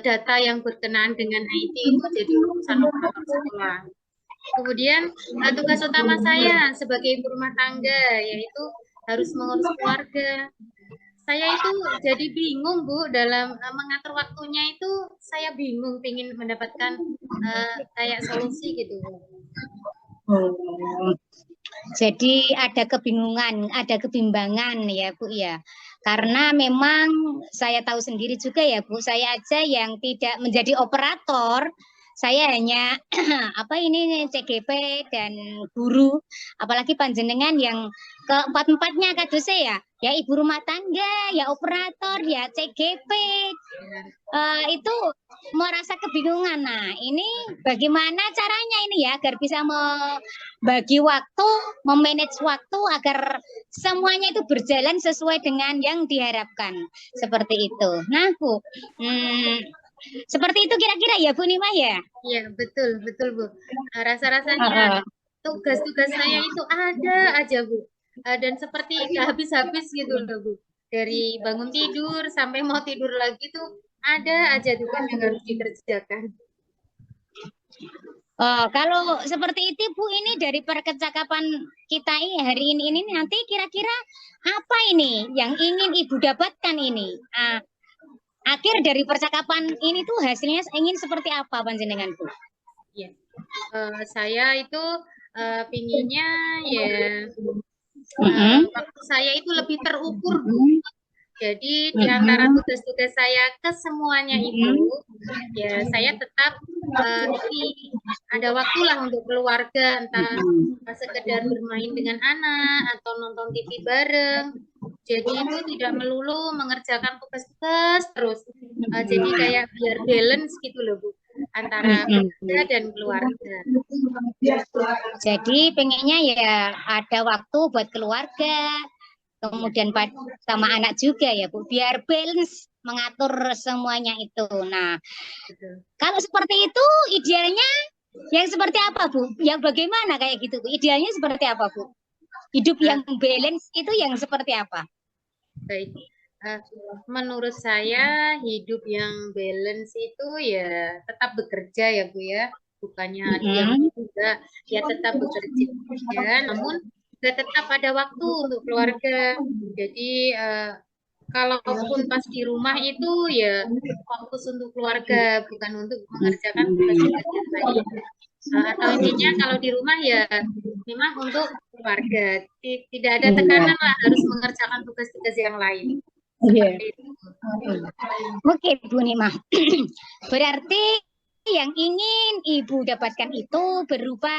Speaker 2: data yang berkenaan dengan IT itu jadi urusan operator sekolah. Kemudian tugas utama saya sebagai ibu rumah tangga yaitu harus mengurus keluarga. Saya itu jadi bingung Bu dalam mengatur waktunya itu saya bingung ingin mendapatkan kayak solusi gitu Bu.
Speaker 4: Jadi ada kebingungan, ada kebimbangan ya Bu ya. Karena memang saya tahu sendiri juga ya Bu, saya aja yang tidak menjadi operator, saya hanya apa ini CGP dan guru, apalagi panjenengan yang keempat-empatnya kadose ya ibu rumah tangga, ya operator, ya CGP, itu merasa kebingungan. Nah, ini bagaimana caranya ini ya agar bisa membagi waktu, memanage waktu agar semuanya itu berjalan sesuai dengan yang diharapkan. Seperti itu. Nah, Bu, seperti itu kira-kira ya Bu Nimah ya?
Speaker 2: Iya, betul, betul Bu. Rasa-rasanya tugas-tugas saya itu ada aja Bu. Dan seperti nggak habis-habis gitu loh Bu. Dari bangun tidur sampai mau tidur lagi tuh ada aja tugas yang harus dikerjakan.
Speaker 4: Kalau seperti itu Bu, ini dari percakapan kita ini hari ini nanti kira-kira apa ini yang ingin Ibu dapatkan ini? Akhir dari percakapan ini tuh hasilnya ingin seperti apa panjenengan Bu?
Speaker 2: Ya, saya itu pinginnya ya waktu saya itu lebih terukur Bu. Jadi di antara tugas-tugas saya ke semuanya itu, ya saya tetap ini ada waktulah untuk keluarga, entah sekedar bermain dengan anak atau nonton TV bareng. Jadi itu tidak melulu mengerjakan tugas-tugas terus. Jadi kayak biar balance gitu loh Bu, antara kerja dan keluarga.
Speaker 4: Jadi pengennya ya ada waktu buat keluarga, kemudian sama anak juga ya Bu, biar balance mengatur semuanya itu. Nah, kalau seperti itu idealnya yang seperti apa Bu? Yang bagaimana kayak gitu Bu? Idealnya seperti apa Bu? Hidup yang balance itu yang seperti apa?
Speaker 2: Baik, menurut saya hidup yang balance itu ya tetap bekerja ya Bu ya, bukannya diam juga, ya tetap bekerja, namun juga tetap ada waktu untuk keluarga. Jadi kalaupun pas di rumah itu ya fokus untuk keluarga, bukan untuk mengerjakan tugas-tugas yang lain. Atau intinya kalau di rumah ya memang untuk keluarga, tidak ada tekanan lah harus mengerjakan tugas-tugas yang lain. Seperti itu.
Speaker 4: Oke Bu Nimah, berarti yang ingin Ibu dapatkan itu berupa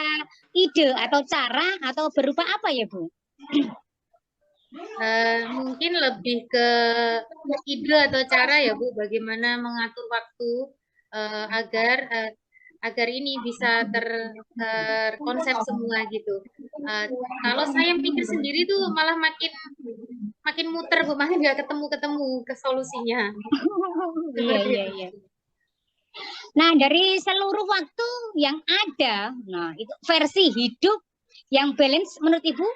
Speaker 4: ide atau cara atau berupa apa ya Bu?
Speaker 2: Mungkin lebih ke ide atau cara ya Bu, bagaimana mengatur waktu agar ini bisa terkonsep semua gitu. Kalau saya pikir sendiri tuh malah makin makin muter Bu, makin nggak ketemu ke solusinya.
Speaker 4: Iya,
Speaker 2: Seperti
Speaker 4: iya,
Speaker 2: itu.
Speaker 4: iya. Nah, dari seluruh waktu yang ada, nah itu versi hidup yang balance menurut Ibu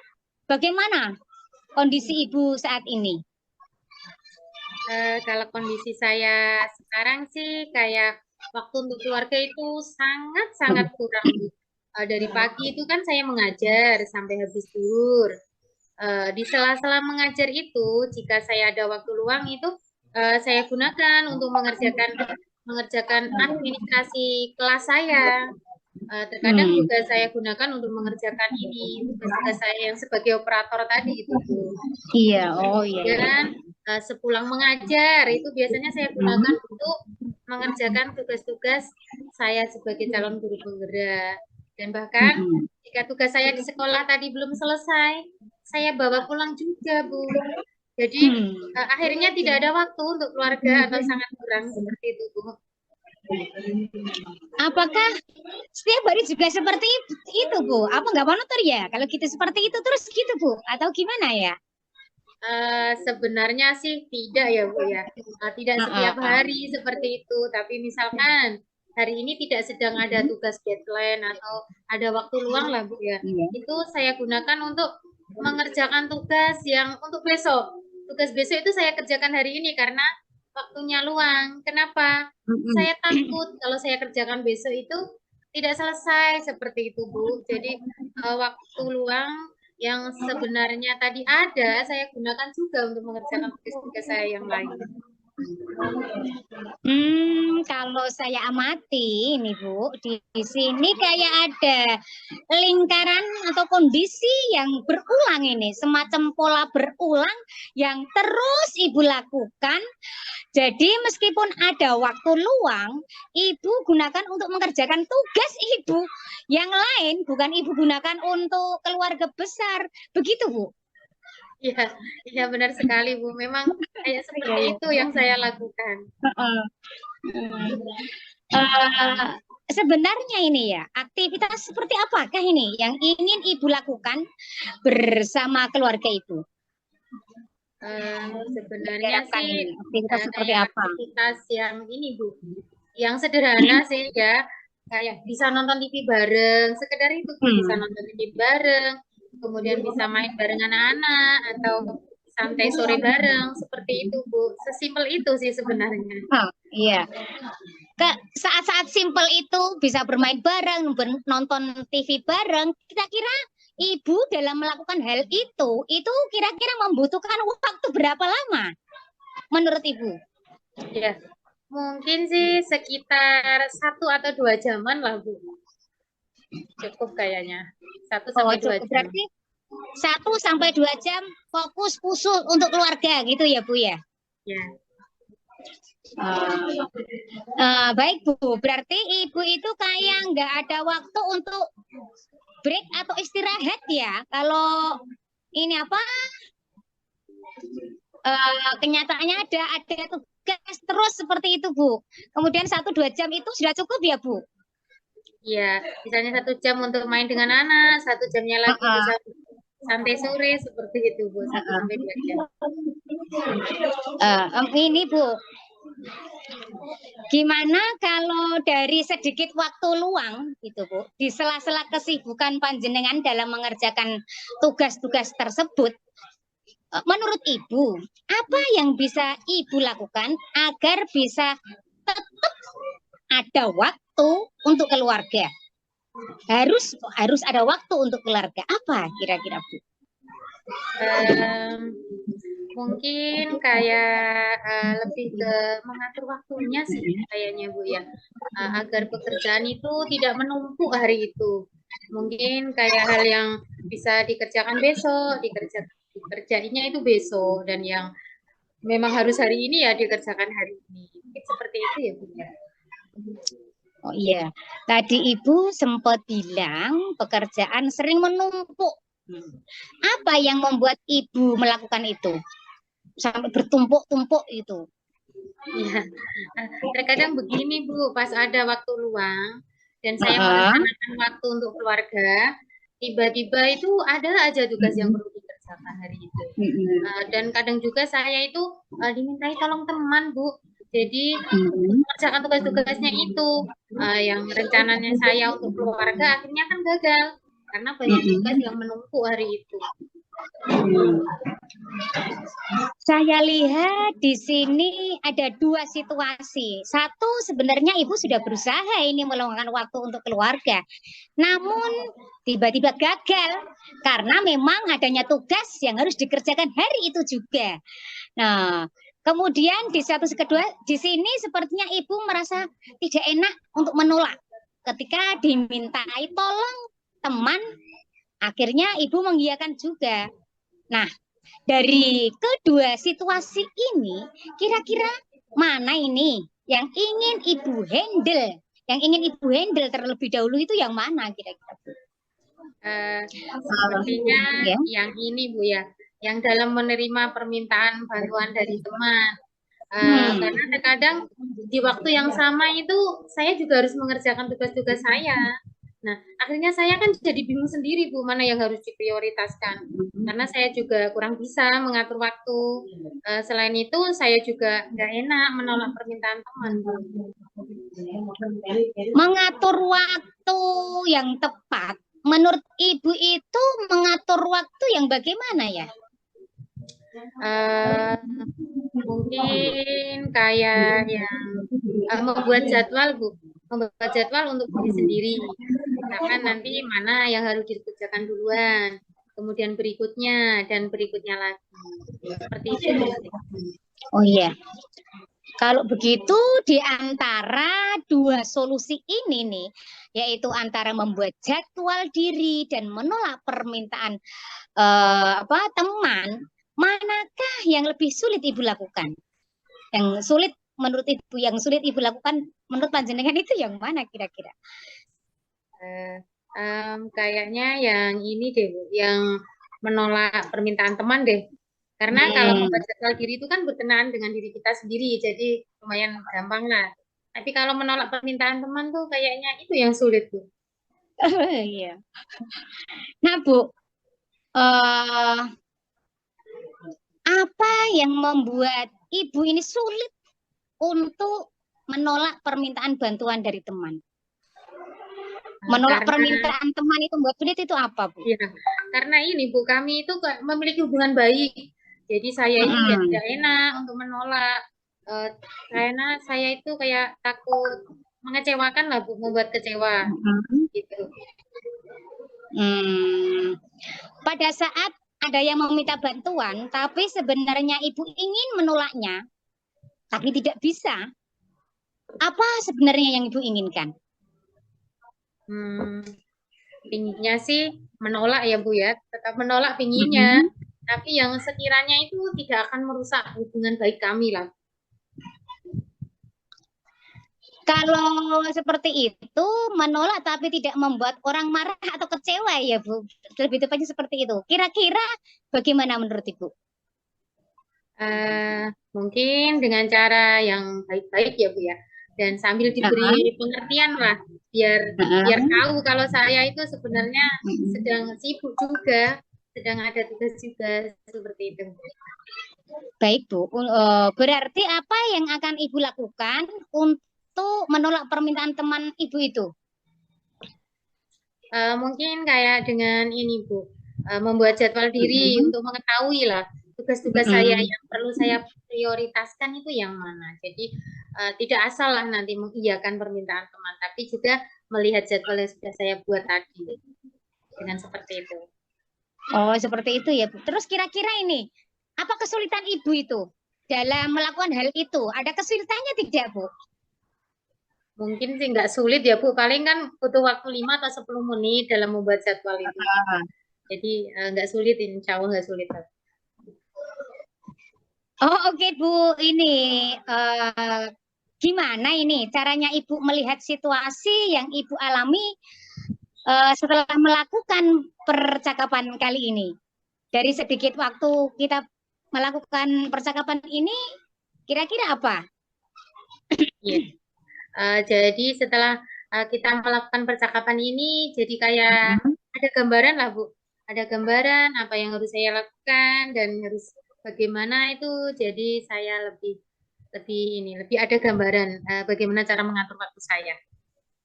Speaker 4: bagaimana kondisi Ibu saat ini?
Speaker 2: Kalau kondisi saya sekarang sih kayak waktu untuk keluarga itu sangat-sangat kurang, Bu. Dari pagi itu kan saya mengajar sampai habis zuhur. Di sela-sela mengajar itu, jika saya ada waktu luang itu saya gunakan untuk mengerjakan administrasi kelas saya. Terkadang
Speaker 4: Hmm,
Speaker 2: juga saya gunakan untuk mengerjakan ini tugas-tugas saya yang sebagai operator tadi itu, Bu.
Speaker 4: iya, oh iya, iya.
Speaker 2: Dan sepulang mengajar itu biasanya saya gunakan untuk mengerjakan tugas-tugas saya sebagai calon guru penggerak. Dan bahkan
Speaker 4: Mm-mm.
Speaker 2: jika tugas saya di sekolah tadi belum selesai, saya bawa pulang juga, Bu. Jadi akhirnya tidak ada waktu untuk keluarga atau sangat kurang seperti itu, Bu.
Speaker 4: Apakah setiap hari juga seperti itu, Bu? Apa nggak monoton ya? Kalau gitu seperti itu terus gitu, Bu? Atau gimana ya?
Speaker 2: Sebenarnya sih tidak ya Bu ya. Tidak setiap hari seperti itu. Tapi misalkan hari ini tidak sedang ada tugas deadline atau ada waktu luang lah Bu ya.
Speaker 4: Iya.
Speaker 2: Itu saya gunakan untuk mengerjakan tugas yang untuk besok. Tugas besok itu saya kerjakan hari ini karena waktunya luang. Kenapa?
Speaker 4: Mm-mm.
Speaker 2: Saya takut kalau saya kerjakan besok itu tidak selesai seperti itu Bu. Jadi waktu luang yang sebenarnya tadi ada, saya gunakan juga untuk mengerjakan tugas-tugas saya yang lain.
Speaker 4: Kalau saya amati nih Bu, di sini kayak ada lingkaran atau kondisi yang berulang ini, semacam pola berulang yang terus Ibu lakukan. Jadi meskipun ada waktu luang, Ibu gunakan untuk mengerjakan tugas Ibu. Yang lain bukan Ibu gunakan untuk keluarga besar. Begitu, Bu?
Speaker 2: Iya, iya benar sekali Bu. Memang kayak seperti itu yang saya lakukan.
Speaker 4: Sebenarnya ini ya, aktivitas seperti apakah ini yang ingin Ibu lakukan bersama keluarga Ibu?
Speaker 2: Sebenarnya sih
Speaker 4: aktivitas seperti
Speaker 2: kayak
Speaker 4: apa?
Speaker 2: aktivitas yang ini Bu, yang sederhana sih ya, kayak bisa nonton TV bareng, sekedar itu Bu, bisa nonton TV bareng, kemudian bisa main bareng anak-anak atau santai sore bareng, seperti itu Bu. Sesimpel itu sih sebenarnya.
Speaker 4: Oh, iya. Saat-saat simpel itu bisa bermain bareng, nonton TV bareng. Kira-kira Ibu dalam melakukan hal itu kira-kira membutuhkan waktu berapa lama menurut Ibu?
Speaker 2: Ya, mungkin sih sekitar 1 atau 2 jaman lah Bu. Cukup kayaknya. 1 sampai 2 jam.
Speaker 4: Berarti 1 sampai 2 jam fokus khusus untuk keluarga gitu ya Bu ya?
Speaker 2: Ya.
Speaker 4: Baik Bu, berarti Ibu itu kayak nggak ada waktu untuk break atau istirahat ya? Kalau ini apa? Kenyataannya ada tugas terus seperti itu Bu. Kemudian 1-2 jam itu sudah cukup ya Bu?
Speaker 2: Iya, misalnya 1 jam untuk main dengan anak, 1 jamnya lagi bisa santai sore seperti itu Bu, 1 sampai 2 jam.
Speaker 4: Ini Bu, gimana kalau dari sedikit waktu luang gitu Bu, di sela-sela kesibukan panjenengan dalam mengerjakan tugas-tugas tersebut, menurut Ibu, apa yang bisa Ibu lakukan agar bisa tetap ada waktu untuk keluarga? Harus ada waktu untuk keluarga. Apa kira-kira Bu?
Speaker 2: Mungkin kayak lebih ke mengatur waktunya sih kayaknya Bu ya, agar pekerjaan itu tidak menumpuk hari itu. Mungkin kayak hal yang bisa dikerjakan besok, dikerjainya itu besok, dan yang memang harus hari ini ya dikerjakan hari ini. Mungkin seperti itu ya Bu ya.
Speaker 4: Oh iya, tadi Ibu sempat bilang pekerjaan sering menumpuk. Apa yang membuat Ibu melakukan itu? Sampai bertumpuk-tumpuk itu.
Speaker 2: Iya, terkadang begini Bu, pas ada waktu luang dan saya merencanakan waktu untuk keluarga, tiba-tiba itu ada aja tugas yang perlu dikerjakan. misalkan hari itu.
Speaker 4: Mm-mm.
Speaker 2: Dan kadang juga saya itu dimintai tolong teman, Bu. Jadi
Speaker 4: Mm-mm.
Speaker 2: mengerjakan tugas-tugasnya itu yang rencananya saya untuk keluarga akhirnya kan gagal karena banyak tugas yang menumpuk hari itu.
Speaker 4: Saya lihat di sini ada dua situasi. Satu, sebenarnya ibu sudah berusaha ini meluangkan waktu untuk keluarga. Namun tiba-tiba gagal karena memang adanya tugas yang harus dikerjakan hari itu juga. Nah, kemudian di satu kedua di sini sepertinya ibu merasa tidak enak untuk menolak ketika dimintai tolong teman, akhirnya ibu mengiyakan juga. Nah, dari kedua situasi ini, kira-kira mana ini yang ingin ibu handle? Yang ingin ibu handle terlebih dahulu itu yang mana kira-kira?
Speaker 2: Sepertinya
Speaker 4: Ya.
Speaker 2: yang ini Bu ya, yang dalam menerima permintaan bantuan dari teman. Karena terkadang di waktu yang sama itu saya juga harus mengerjakan tugas-tugas saya. Nah, akhirnya saya kan jadi bingung sendiri Bu, mana yang harus diprioritaskan. Karena saya juga kurang bisa mengatur waktu. Selain itu, saya juga nggak enak menolak permintaan teman Bu.
Speaker 4: Mengatur waktu yang tepat, menurut ibu itu mengatur waktu yang bagaimana ya?
Speaker 2: Mungkin kayak yang membuat jadwal Bu, membuat jadwal untuk diri sendiri. Misalkan nanti mana yang harus dikerjakan duluan, kemudian berikutnya dan berikutnya lagi. Seperti itu.
Speaker 4: Oh iya. Kalau begitu di antara dua solusi ini nih, yaitu antara membuat jadwal diri dan menolak permintaan teman, manakah yang lebih sulit ibu lakukan? Yang sulit menurut ibu, yang sulit ibu lakukan menurut panjenengan itu yang mana kira-kira?
Speaker 2: Kayaknya yang ini deh Bu, yang menolak permintaan teman deh. Karena kalau membuat jadwal diri itu kan berkenaan dengan diri kita sendiri, jadi lumayan gampang lah. Tapi kalau menolak permintaan teman tuh kayaknya itu yang sulit tuh.
Speaker 4: Iya. Nah Bu, apa yang membuat ibu ini sulit untuk menolak permintaan bantuan dari teman? Menolak permintaan teman itu membuat sulit itu apa Bu?
Speaker 2: Ya, karena ini Bu, kami itu memiliki hubungan baik. Jadi saya itu ya tidak enak untuk menolak. Karena saya itu kayak takut mengecewakan lah Bu, membuat kecewa. Gitu.
Speaker 4: Pada saat ada yang meminta bantuan, tapi sebenarnya ibu ingin menolaknya, tapi tidak bisa. Apa sebenarnya yang ibu inginkan?
Speaker 2: Pinginnya sih menolak ya Bu ya, tetap menolak pinginnya. Tapi yang sekiranya itu tidak akan merusak hubungan baik kami lah.
Speaker 4: Kalau seperti itu, menolak tapi tidak membuat orang marah atau kecewa ya Bu. Lebih tepatnya seperti itu. Kira-kira bagaimana menurut Ibu?
Speaker 2: Mungkin dengan cara yang baik-baik ya Bu ya. Dan sambil diberi pengertian lah. Biar tahu kalau saya itu sebenarnya sedang sibuk juga. Sedang ada tugas juga seperti itu.
Speaker 4: Baik Bu, berarti apa yang akan Ibu lakukan untuk menolak permintaan teman Ibu itu?
Speaker 2: Mungkin kayak dengan ini Bu, membuat jadwal diri untuk mengetahui lah tugas-tugas saya yang perlu saya prioritaskan itu yang mana. Jadi tidak asal lah nanti mengiyakan permintaan teman, tapi juga melihat jadwal yang sudah saya buat tadi. Dengan seperti itu.
Speaker 4: Oh, seperti itu ya Bu. Terus kira-kira ini, apa kesulitan Ibu itu dalam melakukan hal itu? Ada kesulitannya tidak Bu?
Speaker 2: Mungkin sih nggak sulit ya Bu, paling kan butuh waktu 5 atau 10 menit dalam membuat jadwal itu. Jadi nggak sulit, insya Allah nggak sulit.
Speaker 4: Oh oke Bu, ini gimana ini caranya Ibu melihat situasi yang Ibu alami setelah melakukan percakapan kali ini? Dari sedikit waktu kita melakukan percakapan ini, kira-kira apa?
Speaker 2: Iya. Jadi setelah kita melakukan percakapan ini, jadi kayak ada gambaran lah Bu. ada gambaran apa yang harus saya lakukan dan harus bagaimana itu. Jadi saya lebih ada gambaran bagaimana cara mengatur waktu saya.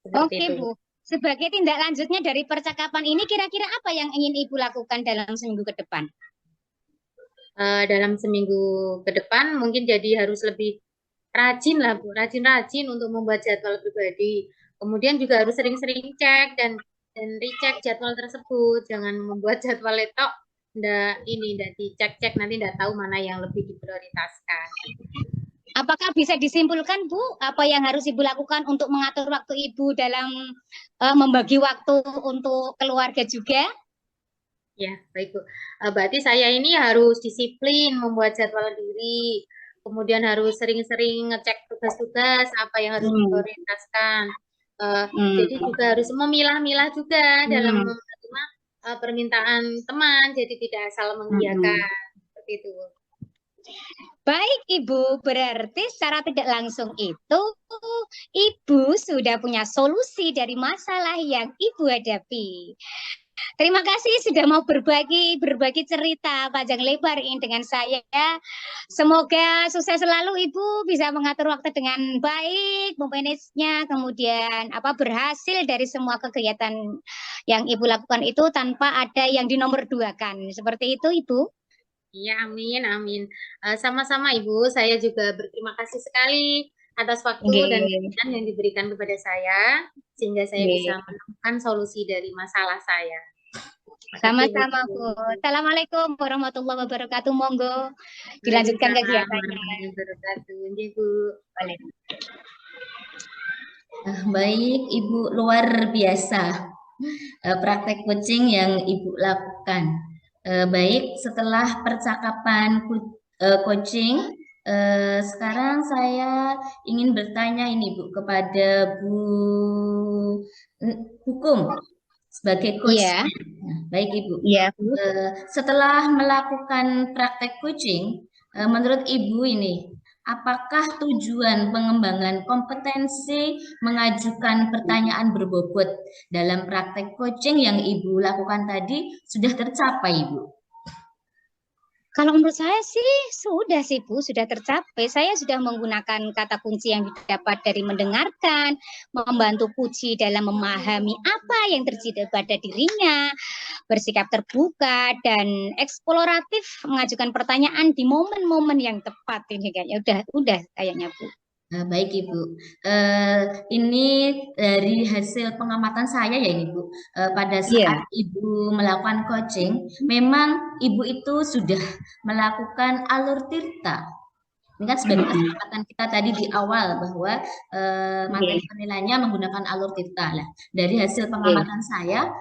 Speaker 2: Seperti
Speaker 4: Oke,
Speaker 2: itu.
Speaker 4: Bu. Sebagai tindak lanjutnya dari percakapan ini, kira-kira apa yang ingin Ibu lakukan dalam seminggu ke depan?
Speaker 2: Dalam seminggu ke depan mungkin jadi harus lebih rajin lah Bu, rajin-rajin untuk membuat jadwal pribadi. Kemudian juga harus sering-sering cek dan recheck jadwal tersebut. Jangan membuat jadwal letok, ndak dicek-cek, nanti ndak tahu mana yang lebih diprioritaskan.
Speaker 4: Apakah bisa disimpulkan, Bu, apa yang harus Ibu lakukan untuk mengatur waktu Ibu dalam membagi waktu untuk keluarga juga?
Speaker 2: Ya, baik Bu. Berarti saya ini harus disiplin membuat jadwal diri. Kemudian harus sering-sering ngecek tugas-tugas apa yang harus diprioritaskan. Jadi juga harus memilah-milah juga dalam menerima permintaan teman. Jadi tidak asal mengiyakan. Seperti itu.
Speaker 4: Baik, Ibu. Berarti secara tidak langsung itu Ibu sudah punya solusi dari masalah yang Ibu hadapi. Terima kasih sudah mau berbagi cerita panjang lebar ini dengan saya. Semoga sukses selalu Ibu, bisa mengatur waktu dengan baik, memanagenya, kemudian berhasil dari semua kegiatan yang Ibu lakukan itu tanpa ada yang dinomorduakan. Seperti itu, Ibu.
Speaker 2: Iya, amin, amin. Sama-sama Ibu, saya juga berterima kasih sekali atas waktu dan kesempatan yang diberikan kepada saya, sehingga saya bisa menemukan solusi dari masalah saya.
Speaker 4: Sama-sama, Bu. Assalamualaikum warahmatullahi wabarakatuh. Monggo dilanjutkan kegiatannya.
Speaker 2: Bu.
Speaker 3: Baik, Ibu, luar biasa praktek coaching yang Ibu lakukan. Baik, setelah percakapan coaching, sekarang saya ingin bertanya ini Bu kepada Bu Hukum sebagai coach.
Speaker 4: Iya.
Speaker 3: Baik Ibu.
Speaker 4: Iya, Bu.
Speaker 3: Setelah melakukan praktek coaching, menurut Ibu ini, apakah tujuan pengembangan kompetensi mengajukan pertanyaan berbobot dalam praktek coaching yang Ibu lakukan tadi sudah tercapai, Ibu?
Speaker 4: Kalau menurut saya sih sudah sih Bu, sudah tercapai. Saya sudah menggunakan kata kunci yang didapat dari mendengarkan, membantu Puji dalam memahami apa yang terjadi pada dirinya, bersikap terbuka dan eksploratif mengajukan pertanyaan di momen-momen yang tepat. Ini kayaknya udah kayaknya Bu.
Speaker 3: Baik Ibu, ini dari hasil pengamatan saya ya ini Bu, pada saat Ibu melakukan coaching, memang Ibu itu sudah melakukan alur tirta. Ini kan sebagai kesepakatan kita tadi di awal bahwa materi penilaiannya menggunakan alur tirta. Lah, dari hasil pengamatan saya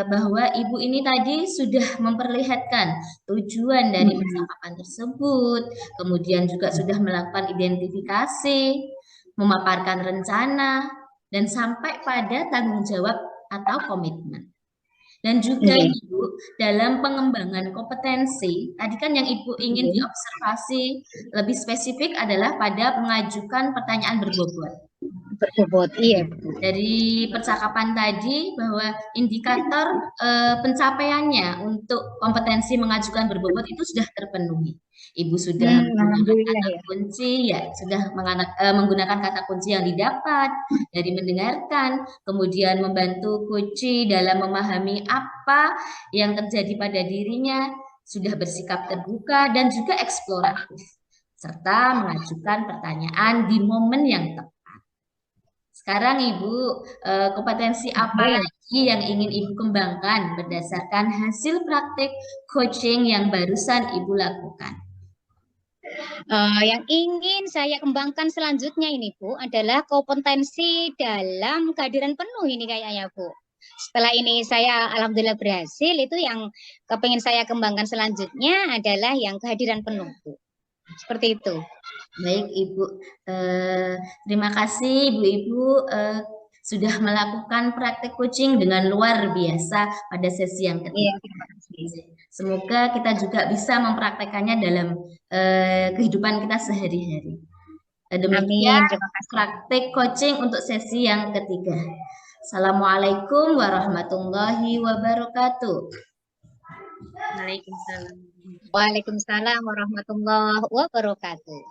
Speaker 3: bahwa Ibu ini tadi sudah memperlihatkan tujuan dari percakapan tersebut, kemudian juga sudah melakukan identifikasi, memaparkan rencana, dan sampai pada tanggung jawab atau komitmen. Dan juga Ibu dalam pengembangan kompetensi, tadi kan yang Ibu ingin diobservasi lebih spesifik adalah pada mengajukan pertanyaan berbobot.
Speaker 4: Iya.
Speaker 3: Dari percakapan tadi bahwa indikator pencapaiannya untuk kompetensi mengajukan berbobot itu sudah terpenuhi. Ibu sudah menggunakan kata kunci, ya sudah menggunakan kata kunci yang didapat dari mendengarkan, kemudian membantu kunci dalam memahami apa yang terjadi pada dirinya, sudah bersikap terbuka dan juga eksploratif, serta mengajukan pertanyaan di momen yang tepat. Sekarang Ibu, kompetensi apa lagi yang ingin Ibu kembangkan berdasarkan hasil praktik coaching yang barusan Ibu lakukan?
Speaker 4: Yang ingin saya kembangkan selanjutnya ini Bu adalah kompetensi dalam kehadiran penuh ini kayaknya Bu. Setelah ini saya alhamdulillah berhasil, itu yang kepingin saya kembangkan selanjutnya adalah yang kehadiran penuh Bu. Seperti itu.
Speaker 3: Baik Ibu, terima kasih Ibu-Ibu sudah melakukan praktek coaching dengan luar biasa pada sesi yang ketiga. Semoga kita juga bisa mempraktekannya dalam kehidupan kita sehari-hari. Demikian praktek coaching untuk sesi yang ketiga. Assalamualaikum warahmatullahi wabarakatuh.
Speaker 2: Waalaikumsalam.
Speaker 4: Waalaikumsalam warahmatullahi wabarakatuh.